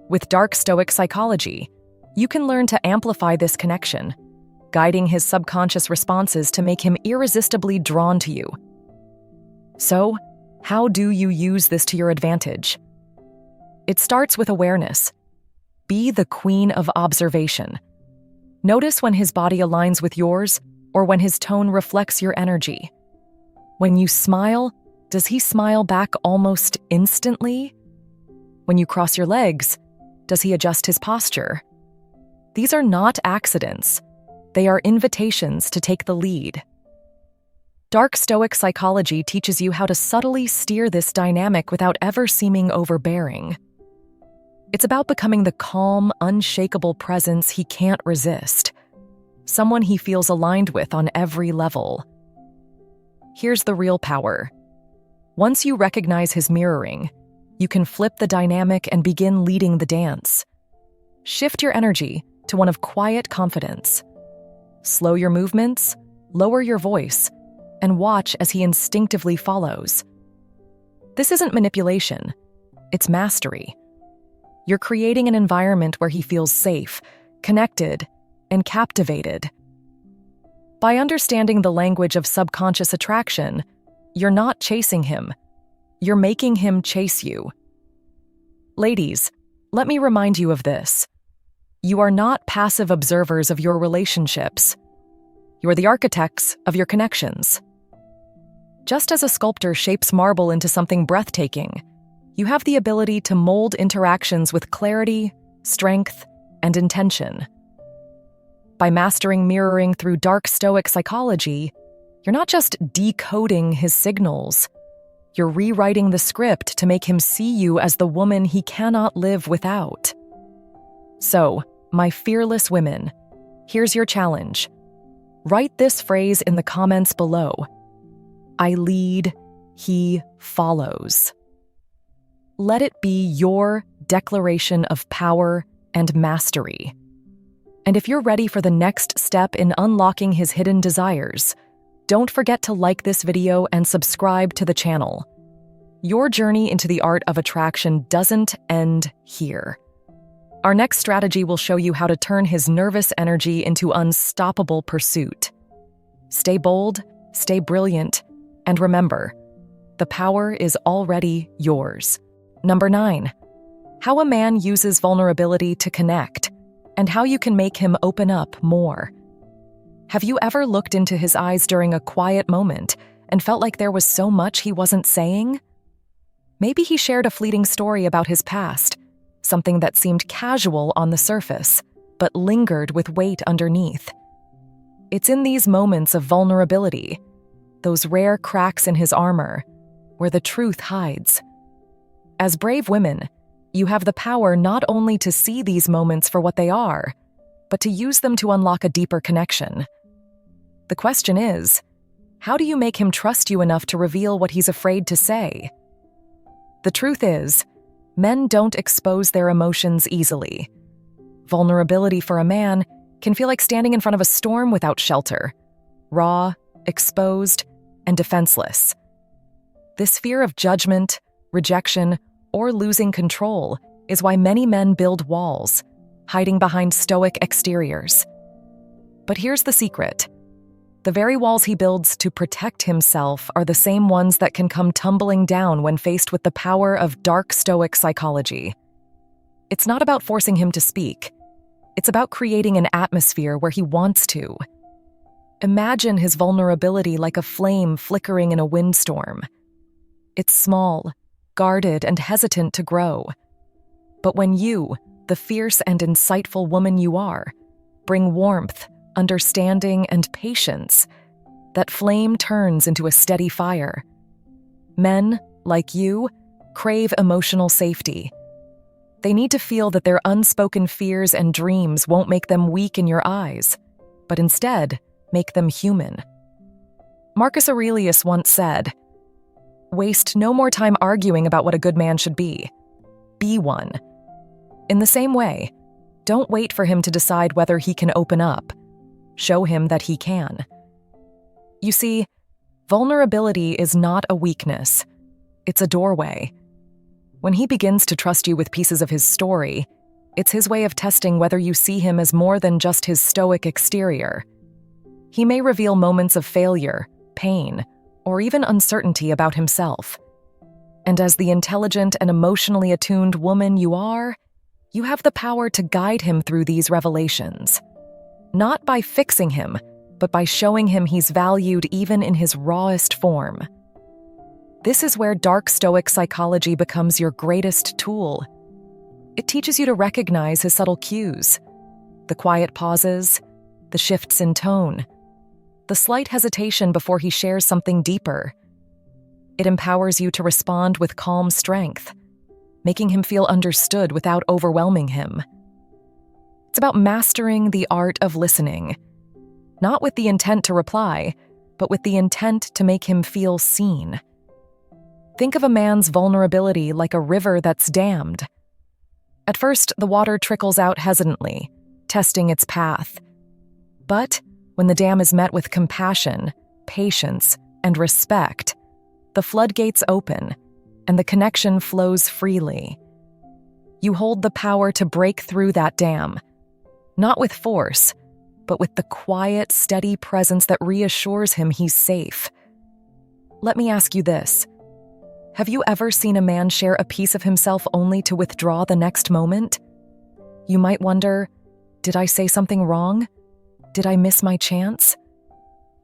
[SPEAKER 1] With dark Stoic psychology, you can learn to amplify this connection, guiding his subconscious responses to make him irresistibly drawn to you. So, how do you use this to your advantage? It starts with awareness. Be the queen of observation. Notice when his body aligns with yours or when his tone reflects your energy. When you smile, does he smile back almost instantly? When you cross your legs, does he adjust his posture? These are not accidents. They are invitations to take the lead. Dark Stoic psychology teaches you how to subtly steer this dynamic without ever seeming overbearing. It's about becoming the calm, unshakable presence he can't resist, someone he feels aligned with on every level. Here's the real power. Once you recognize his mirroring, you can flip the dynamic and begin leading the dance. Shift your energy to one of quiet confidence. Slow your movements, lower your voice, and watch as he instinctively follows. This isn't manipulation, it's mastery. You're creating an environment where he feels safe, connected, and captivated. By understanding the language of subconscious attraction, you're not chasing him. You're making him chase you. Ladies, let me remind you of this. You are not passive observers of your relationships. You're the architects of your connections. Just as a sculptor shapes marble into something breathtaking, you have the ability to mold interactions with clarity, strength, and intention. By mastering mirroring through dark Stoic psychology, you're not just decoding his signals. You're rewriting the script to make him see you as the woman he cannot live without. So, my fearless women, here's your challenge. Write this phrase in the comments below. I lead, he follows. Let it be your declaration of power and mastery. And if you're ready for the next step in unlocking his hidden desires, don't forget to like this video and subscribe to the channel. Your journey into the art of attraction doesn't end here. Our next strategy will show you how to turn his nervous energy into unstoppable pursuit. Stay bold, stay brilliant, and remember, the power is already yours. Number 9, how a man uses vulnerability to connect, and how you can make him open up more. Have you ever looked into his eyes during a quiet moment and felt like there was so much he wasn't saying? Maybe he shared a fleeting story about his past, something that seemed casual on the surface, but lingered with weight underneath. It's in these moments of vulnerability, those rare cracks in his armor, where the truth hides. As brave women, you have the power not only to see these moments for what they are, but to use them to unlock a deeper connection. The question is, how do you make him trust you enough to reveal what he's afraid to say? The truth is, men don't expose their emotions easily. Vulnerability for a man can feel like standing in front of a storm without shelter, raw, exposed, and defenseless. This fear of judgment, rejection, or losing control is why many men build walls, hiding behind stoic exteriors. But here's the secret. The very walls he builds to protect himself are the same ones that can come tumbling down when faced with the power of dark stoic psychology. It's not about forcing him to speak. It's about creating an atmosphere where he wants to. Imagine his vulnerability like a flame flickering in a windstorm. It's small, guarded, and hesitant to grow. But when you, the fierce and insightful woman you are, bring warmth, understanding, and patience, that flame turns into a steady fire. Men, like you, crave emotional safety. They need to feel that their unspoken fears and dreams won't make them weak in your eyes, but instead make them human. Marcus Aurelius once said, "Waste no more time arguing about what a good man should be. Be one." In the same way, don't wait for him to decide whether he can open up. Show him that he can. You see, vulnerability is not a weakness. It's a doorway. When he begins to trust you with pieces of his story, it's his way of testing whether you see him as more than just his stoic exterior. He may reveal moments of failure, pain, or even uncertainty about himself. And as the intelligent and emotionally attuned woman you are, you have the power to guide him through these revelations. Not by fixing him, but by showing him he's valued even in his rawest form. This is where dark stoic psychology becomes your greatest tool. It teaches you to recognize his subtle cues, the quiet pauses, the shifts in tone, the slight hesitation before he shares something deeper. It empowers you to respond with calm strength, making him feel understood without overwhelming him. It's about mastering the art of listening, not with the intent to reply, but with the intent to make him feel seen. Think of a man's vulnerability like a river that's dammed. At first, the water trickles out hesitantly, testing its path. But when the dam is met with compassion, patience, and respect, the floodgates open, and the connection flows freely. You hold the power to break through that dam, not with force, but with the quiet, steady presence that reassures him he's safe. Let me ask you this. Have you ever seen a man share a piece of himself only to withdraw the next moment? You might wonder, did I say something wrong? Did I miss my chance?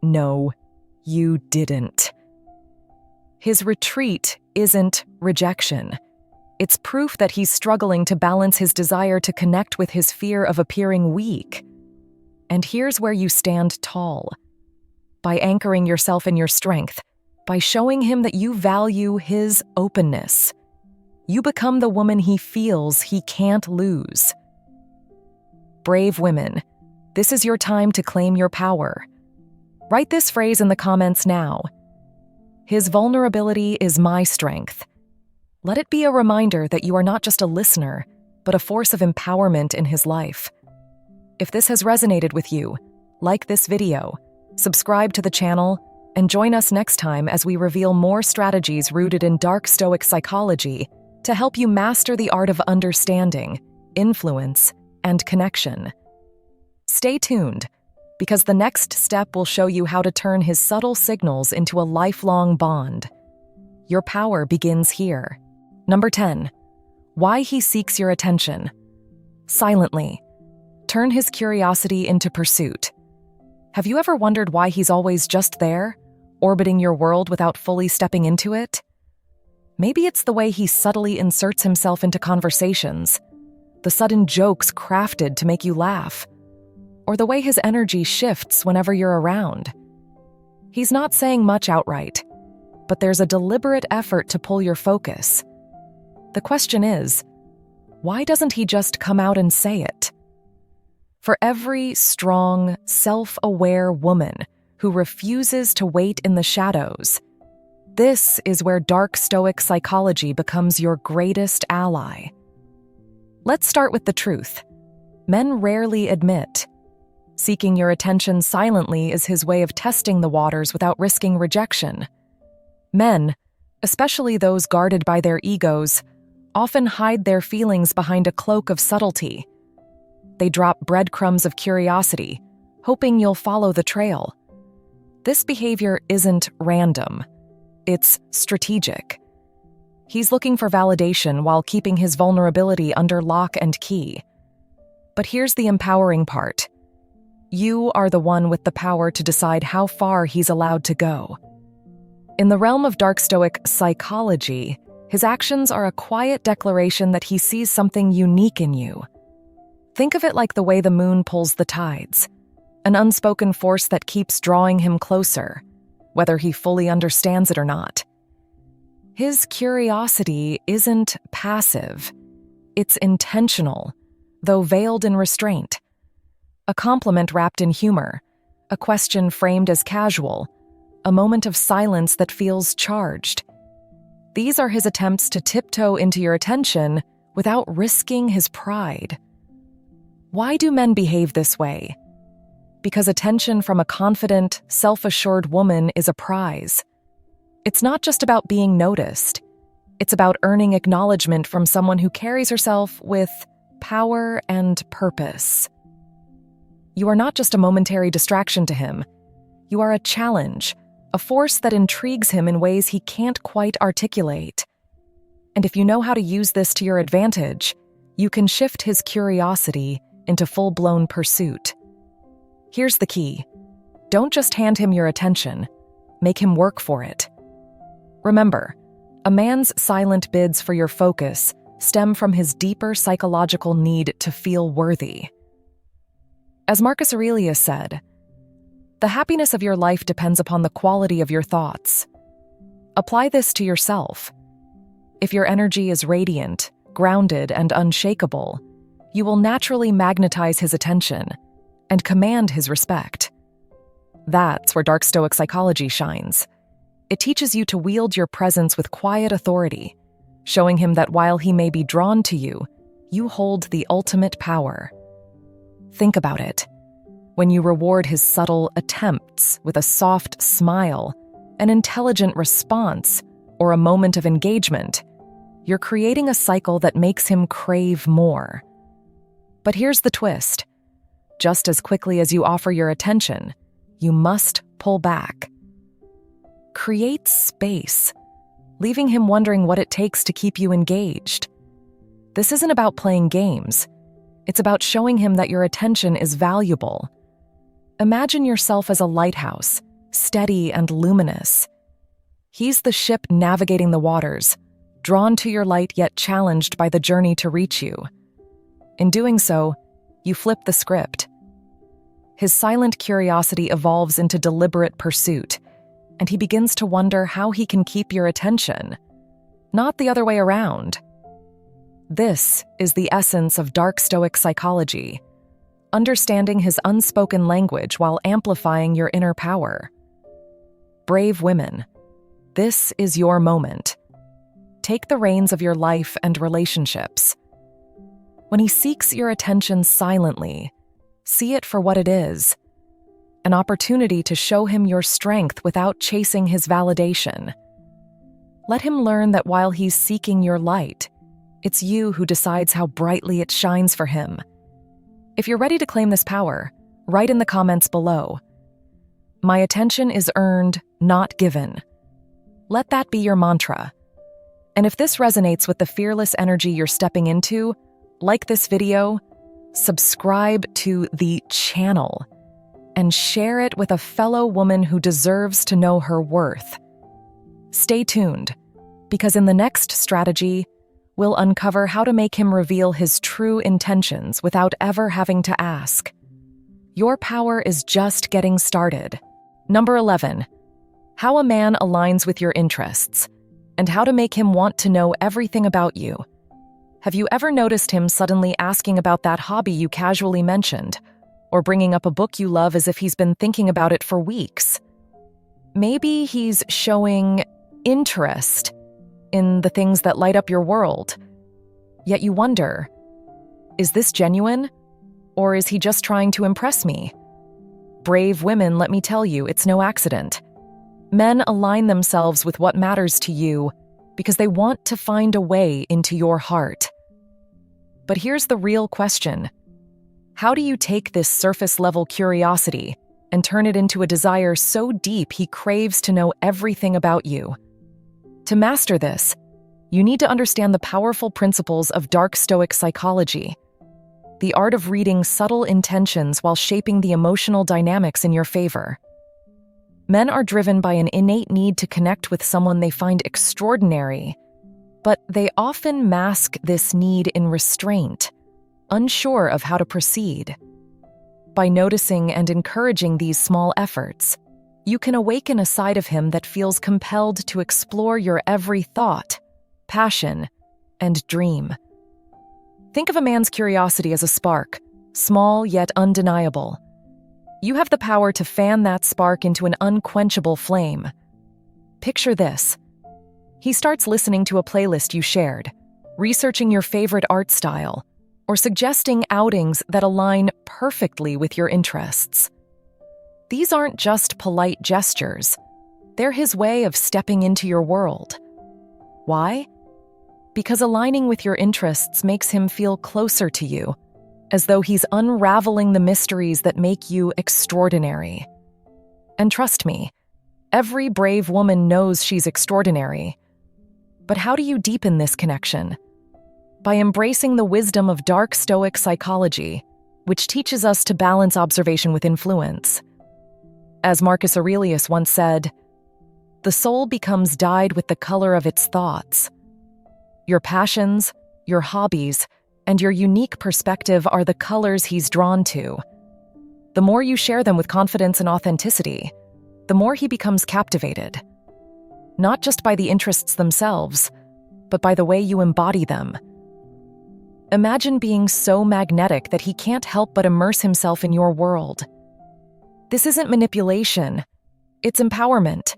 [SPEAKER 1] No, you didn't. His retreat isn't rejection. It's proof that he's struggling to balance his desire to connect with his fear of appearing weak. And here's where you stand tall. By anchoring yourself in your strength, by showing him that you value his openness, you become the woman he feels he can't lose. Brave women, this is your time to claim your power. Write this phrase in the comments now. His vulnerability is my strength. Let it be a reminder that you are not just a listener, but a force of empowerment in his life. If this has resonated with you, like this video, subscribe to the channel, and join us next time as we reveal more strategies rooted in dark stoic psychology to help you master the art of understanding, influence, and connection. Stay tuned, because the next step will show you how to turn his subtle signals into a lifelong bond. Your power begins here. Number 10. Why he seeks your attention. Silently. Turn his curiosity into pursuit. Have you ever wondered why he's always just there, orbiting your world without fully stepping into it? Maybe it's the way he subtly inserts himself into conversations, the sudden jokes crafted to make you laugh, or the way his energy shifts whenever you're around. He's not saying much outright, but there's a deliberate effort to pull your focus. The question is, why doesn't he just come out and say it? For every strong, self-aware woman who refuses to wait in the shadows, this is where dark stoic psychology becomes your greatest ally. Let's start with the truth. men rarely admit. Seeking your attention silently is his way of testing the waters without risking rejection. Men, especially those guarded by their egos, often hide their feelings behind a cloak of subtlety. They drop breadcrumbs of curiosity, hoping you'll follow the trail. This behavior isn't random. It's strategic. He's looking for validation while keeping his vulnerability under lock and key. But here's the empowering part. You are the one with the power to decide how far he's allowed to go. In the realm of dark Stoic psychology, his actions are a quiet declaration that he sees something unique in you. Think of it like the way the moon pulls the tides, an unspoken force that keeps drawing him closer, whether he fully understands it or not. His curiosity isn't passive. It's intentional, though veiled in restraint. A compliment wrapped in humor, a question framed as casual, a moment of silence that feels charged. These are his attempts to tiptoe into your attention without risking his pride. Why do men behave this way? Because attention from a confident, self-assured woman is a prize. It's not just about being noticed. It's about earning acknowledgement from someone who carries herself with power and purpose. You are not just a momentary distraction to him. You are a challenge, a force that intrigues him in ways he can't quite articulate. And if you know how to use this to your advantage, you can shift his curiosity into full-blown pursuit. Here's the key. Don't just hand him your attention. Make him work for it. Remember, a man's silent bids for your focus stem from his deeper psychological need to feel worthy. As Marcus Aurelius said, "The happiness of your life depends upon the quality of your thoughts." Apply this to yourself. If your energy is radiant, grounded, and unshakable, you will naturally magnetize his attention and command his respect. That's where dark Stoic psychology shines. It teaches you to wield your presence with quiet authority, showing him that while he may be drawn to you, you hold the ultimate power. Think about it. When you reward his subtle attempts with a soft smile, an intelligent response, or a moment of engagement, you're creating a cycle that makes him crave more. But here's the twist. Just as quickly as you offer your attention, you must pull back. Create space, leaving him wondering what it takes to keep you engaged. This isn't about playing games. It's about showing him that your attention is valuable. Imagine yourself as a lighthouse, steady and luminous. He's the ship navigating the waters, drawn to your light yet challenged by the journey to reach you. In doing so, you flip the script. His silent curiosity evolves into deliberate pursuit, and he begins to wonder how he can keep your attention, not the other way around. This is the essence of dark Stoic psychology, understanding his unspoken language while amplifying your inner power. Brave women, this is your moment. Take the reins of your life and relationships. When he seeks your attention silently, see it for what it is, an opportunity to show him your strength without chasing his validation. Let him learn that while he's seeking your light, it's you who decides how brightly it shines for him. If you're ready to claim this power, write in the comments below. My attention is earned, not given. Let that be your mantra. And if this resonates with the fearless energy you're stepping into, like this video, subscribe to the channel, and share it with a fellow woman who deserves to know her worth. Stay tuned, because in the next strategy, we'll uncover how to make him reveal his true intentions without ever having to ask. Your power is just getting started. Number 11, how a man aligns with your interests, and how to make him want to know everything about you. Have you ever noticed him suddenly asking about that hobby you casually mentioned, or bringing up a book you love as if he's been thinking about it for weeks? Maybe he's showing interest in the things that light up your world. Yet you wonder, is this genuine? Or is he just trying to impress me? Brave women, let me tell you, it's no accident. Men align themselves with what matters to you because they want to find a way into your heart. But here's the real question. How do you take this surface-level curiosity and turn it into a desire so deep he craves to know everything about you? To master this, you need to understand the powerful principles of dark Stoic psychology, the art of reading subtle intentions while shaping the emotional dynamics in your favor. Men are driven by an innate need to connect with someone they find extraordinary, but they often mask this need in restraint, unsure of how to proceed. By noticing and encouraging these small efforts, you can awaken a side of him that feels compelled to explore your every thought, passion, and dream. Think of a man's curiosity as a spark, small yet undeniable. You have the power to fan that spark into an unquenchable flame. Picture this. He starts listening to a playlist you shared, researching your favorite art style, or suggesting outings that align perfectly with your interests. These aren't just polite gestures. They're his way of stepping into your world. Why? Because aligning with your interests makes him feel closer to you, as though he's unraveling the mysteries that make you extraordinary. And trust me, every brave woman knows she's extraordinary. But how do you deepen this connection? By embracing the wisdom of dark Stoic psychology, which teaches us to balance observation with influence. As Marcus Aurelius once said, "The soul becomes dyed with the color of its thoughts." Your passions, your hobbies, and your unique perspective are the colors he's drawn to. The more you share them with confidence and authenticity, the more he becomes captivated. Not just by the interests themselves, but by the way you embody them. Imagine being so magnetic that he can't help but immerse himself in your world. This isn't manipulation, it's empowerment.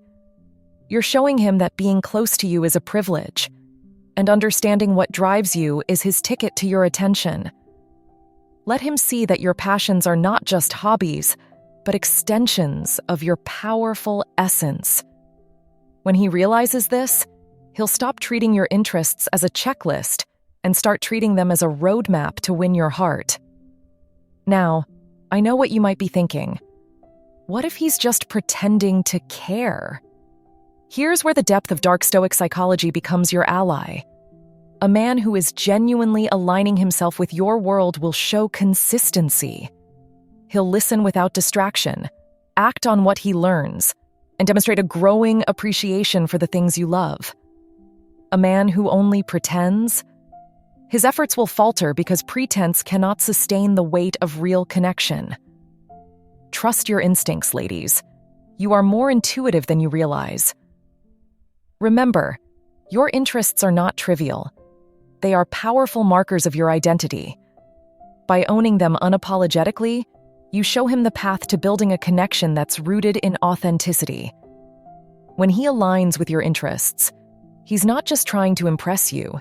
[SPEAKER 1] You're showing him that being close to you is a privilege, and understanding what drives you is his ticket to your attention. Let him see that your passions are not just hobbies, but extensions of your powerful essence. When he realizes this, he'll stop treating your interests as a checklist and start treating them as a roadmap to win your heart. Now, I know what you might be thinking. What if he's just pretending to care? Here's where the depth of dark Stoic psychology becomes your ally. A man who is genuinely aligning himself with your world will show consistency. He'll listen without distraction, act on what he learns, and demonstrate a growing appreciation for the things you love. A man who only pretends, his efforts will falter because pretense cannot sustain the weight of real connection. Trust your instincts, ladies. You are more intuitive than you realize. Remember, your interests are not trivial. They are powerful markers of your identity. By owning them unapologetically, you show him the path to building a connection that's rooted in authenticity. When he aligns with your interests, he's not just trying to impress you.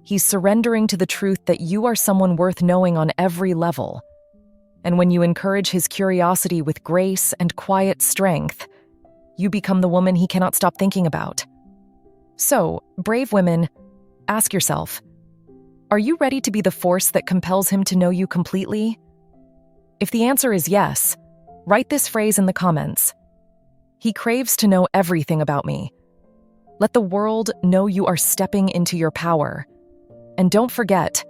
[SPEAKER 1] He's surrendering to the truth that you are someone worth knowing on every level. And when you encourage his curiosity with grace and quiet strength, you become the woman he cannot stop thinking about. So, brave women, ask yourself, are you ready to be the force that compels him to know you completely? If the answer is yes, write this phrase in the comments. He craves to know everything about me. Let the world know you are stepping into your power. And don't forget,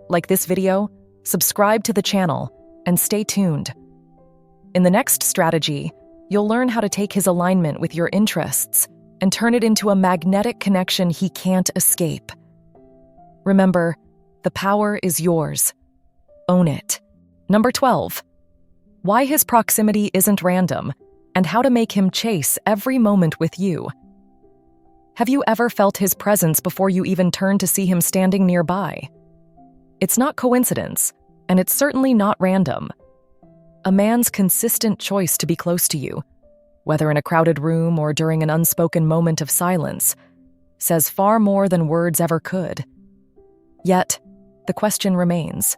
[SPEAKER 1] like this video, subscribe to the channel, and stay tuned. In the next strategy, you'll learn how to take his alignment with your interests and turn it into a magnetic connection he can't escape. Remember, the power is yours. Own it. Number 12. Why his proximity isn't random, and how to make him chase every moment with you. Have you ever felt his presence before you even turned to see him standing nearby? It's not coincidence, and it's certainly not random. A man's consistent choice to be close to you, whether in a crowded room or during an unspoken moment of silence, says far more than words ever could. Yet, the question remains,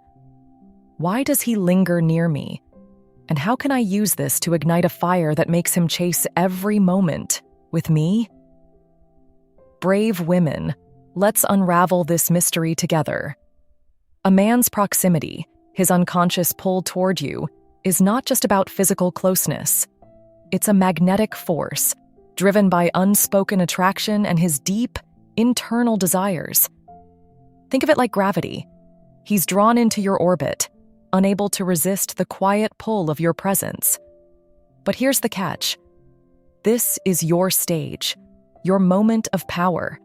[SPEAKER 1] Why does he linger near me? And how can I use this to ignite a fire that makes him chase every moment with me? Brave women, let's unravel this mystery together. A man's proximity, his unconscious pull toward you, is not just about physical closeness. It's a magnetic force, driven by unspoken attraction and his deep, internal desires. Think of it like gravity. He's drawn into your orbit, unable to resist the quiet pull of your presence. But here's the catch. This is your stage, your moment of power.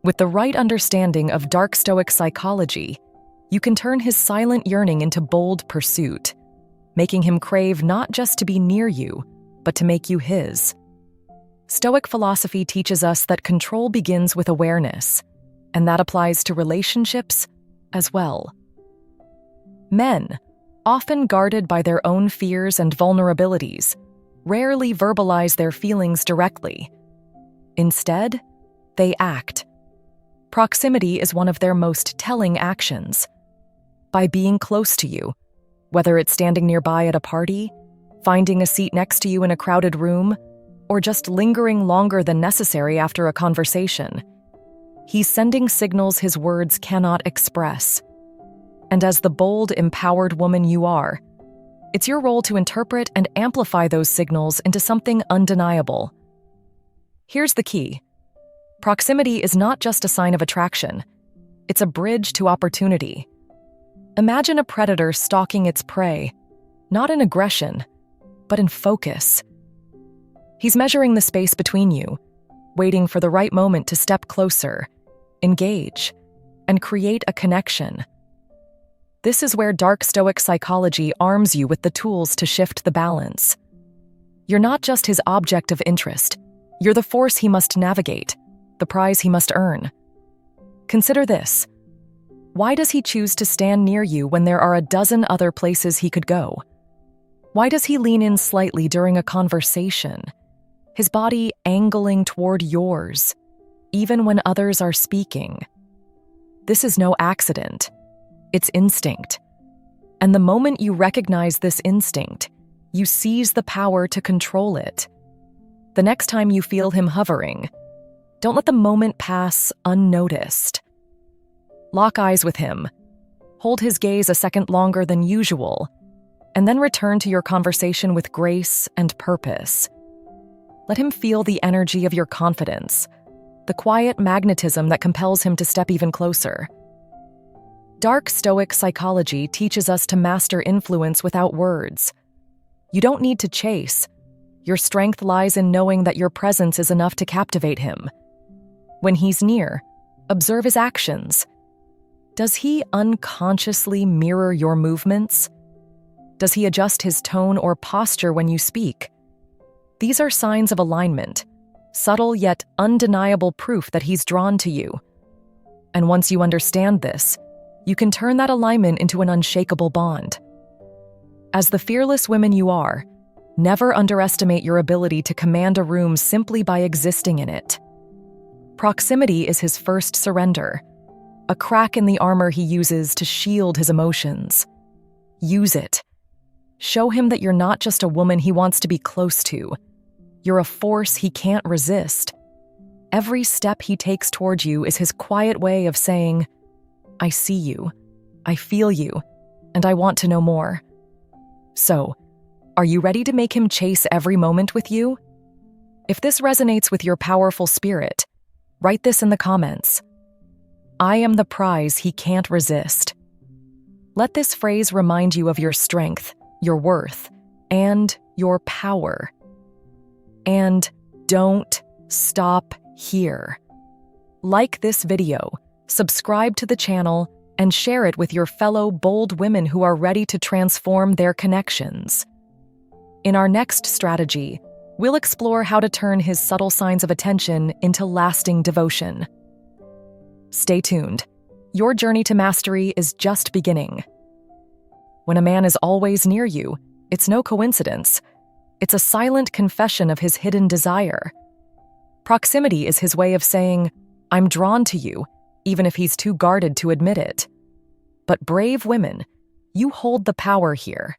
[SPEAKER 1] With the right understanding of dark Stoic psychology, you can turn his silent yearning into bold pursuit, making him crave not just to be near you, but to make you his. Stoic philosophy teaches us that control begins with awareness, and that applies to relationships as well. Men, often guarded by their own fears and vulnerabilities, rarely verbalize their feelings directly. Instead, they act. Proximity is one of their most telling actions. By being close to you, whether it's standing nearby at a party, finding a seat next to you in a crowded room, or just lingering longer than necessary after a conversation, he's sending signals his words cannot express. And as the bold, empowered woman you are, it's your role to interpret and amplify those signals into something undeniable. Here's the key. Proximity is not just a sign of attraction. It's a bridge to opportunity. Imagine a predator stalking its prey, not in aggression, but in focus. He's measuring the space between you, waiting for the right moment to step closer, engage, and create a connection. This is where dark Stoic psychology arms you with the tools to shift the balance. You're not just his object of interest. You're the force he must navigate, the prize he must earn. Consider this. Why does he choose to stand near you when there are a dozen other places he could go? Why does he lean in slightly during a conversation, his body angling toward yours, even when others are speaking? This is no accident. It's instinct. And the moment you recognize this instinct, you seize the power to control it. The next time you feel him hovering, don't let the moment pass unnoticed. Lock eyes with him, hold his gaze a second longer than usual, and then return to your conversation with grace and purpose. Let him feel the energy of your confidence, the quiet magnetism that compels him to step even closer. Dark Stoic psychology teaches us to master influence without words. You don't need to chase. Your strength lies in knowing that your presence is enough to captivate him. When he's near, observe his actions. Does he unconsciously mirror your movements? Does he adjust his tone or posture when you speak? These are signs of alignment, subtle yet undeniable proof that he's drawn to you. And once you understand this, you can turn that alignment into an unshakable bond. As the fearless women you are, never underestimate your ability to command a room simply by existing in it. Proximity is his first surrender, a crack in the armor he uses to shield his emotions. Use it. Show him that you're not just a woman he wants to be close to. You're a force he can't resist. Every step he takes toward you is his quiet way of saying, I see you, I feel you, and I want to know more. So, are you ready to make him chase every moment with you? If this resonates with your powerful spirit, write this in the comments. I am the prize he can't resist. Let this phrase remind you of your strength, your worth, and your power. And don't stop here. Like this video, subscribe to the channel, and share it with your fellow bold women who are ready to transform their connections. In our next strategy, we'll explore how to turn his subtle signs of attention into lasting devotion. Stay tuned. Your journey to mastery is just beginning. When a man is always near you, it's no coincidence. It's a silent confession of his hidden desire. Proximity is his way of saying, I'm drawn to you, even if he's too guarded to admit it. But brave women, You hold the power here.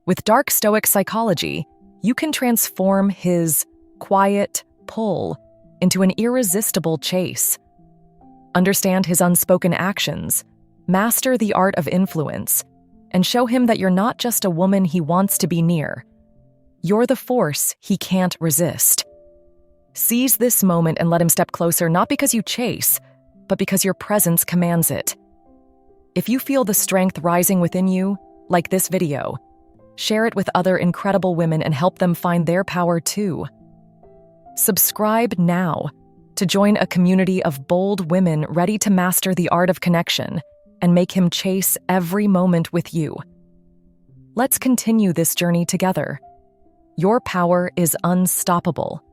[SPEAKER 1] With dark Stoic psychology, you can transform his quiet pull into an irresistible chase. Understand his unspoken actions, master the art of influence, and show him that you're not just a woman he wants to be near. You're the force he can't resist. Seize this moment and let him step closer, not because you chase, but because your presence commands it. If you feel the strength rising within you, like this video, share it with other incredible women and help them find their power too. Subscribe now to join a community of bold women ready to master the art of connection and make him chase every moment with you. Let's continue this journey together. Your power is unstoppable.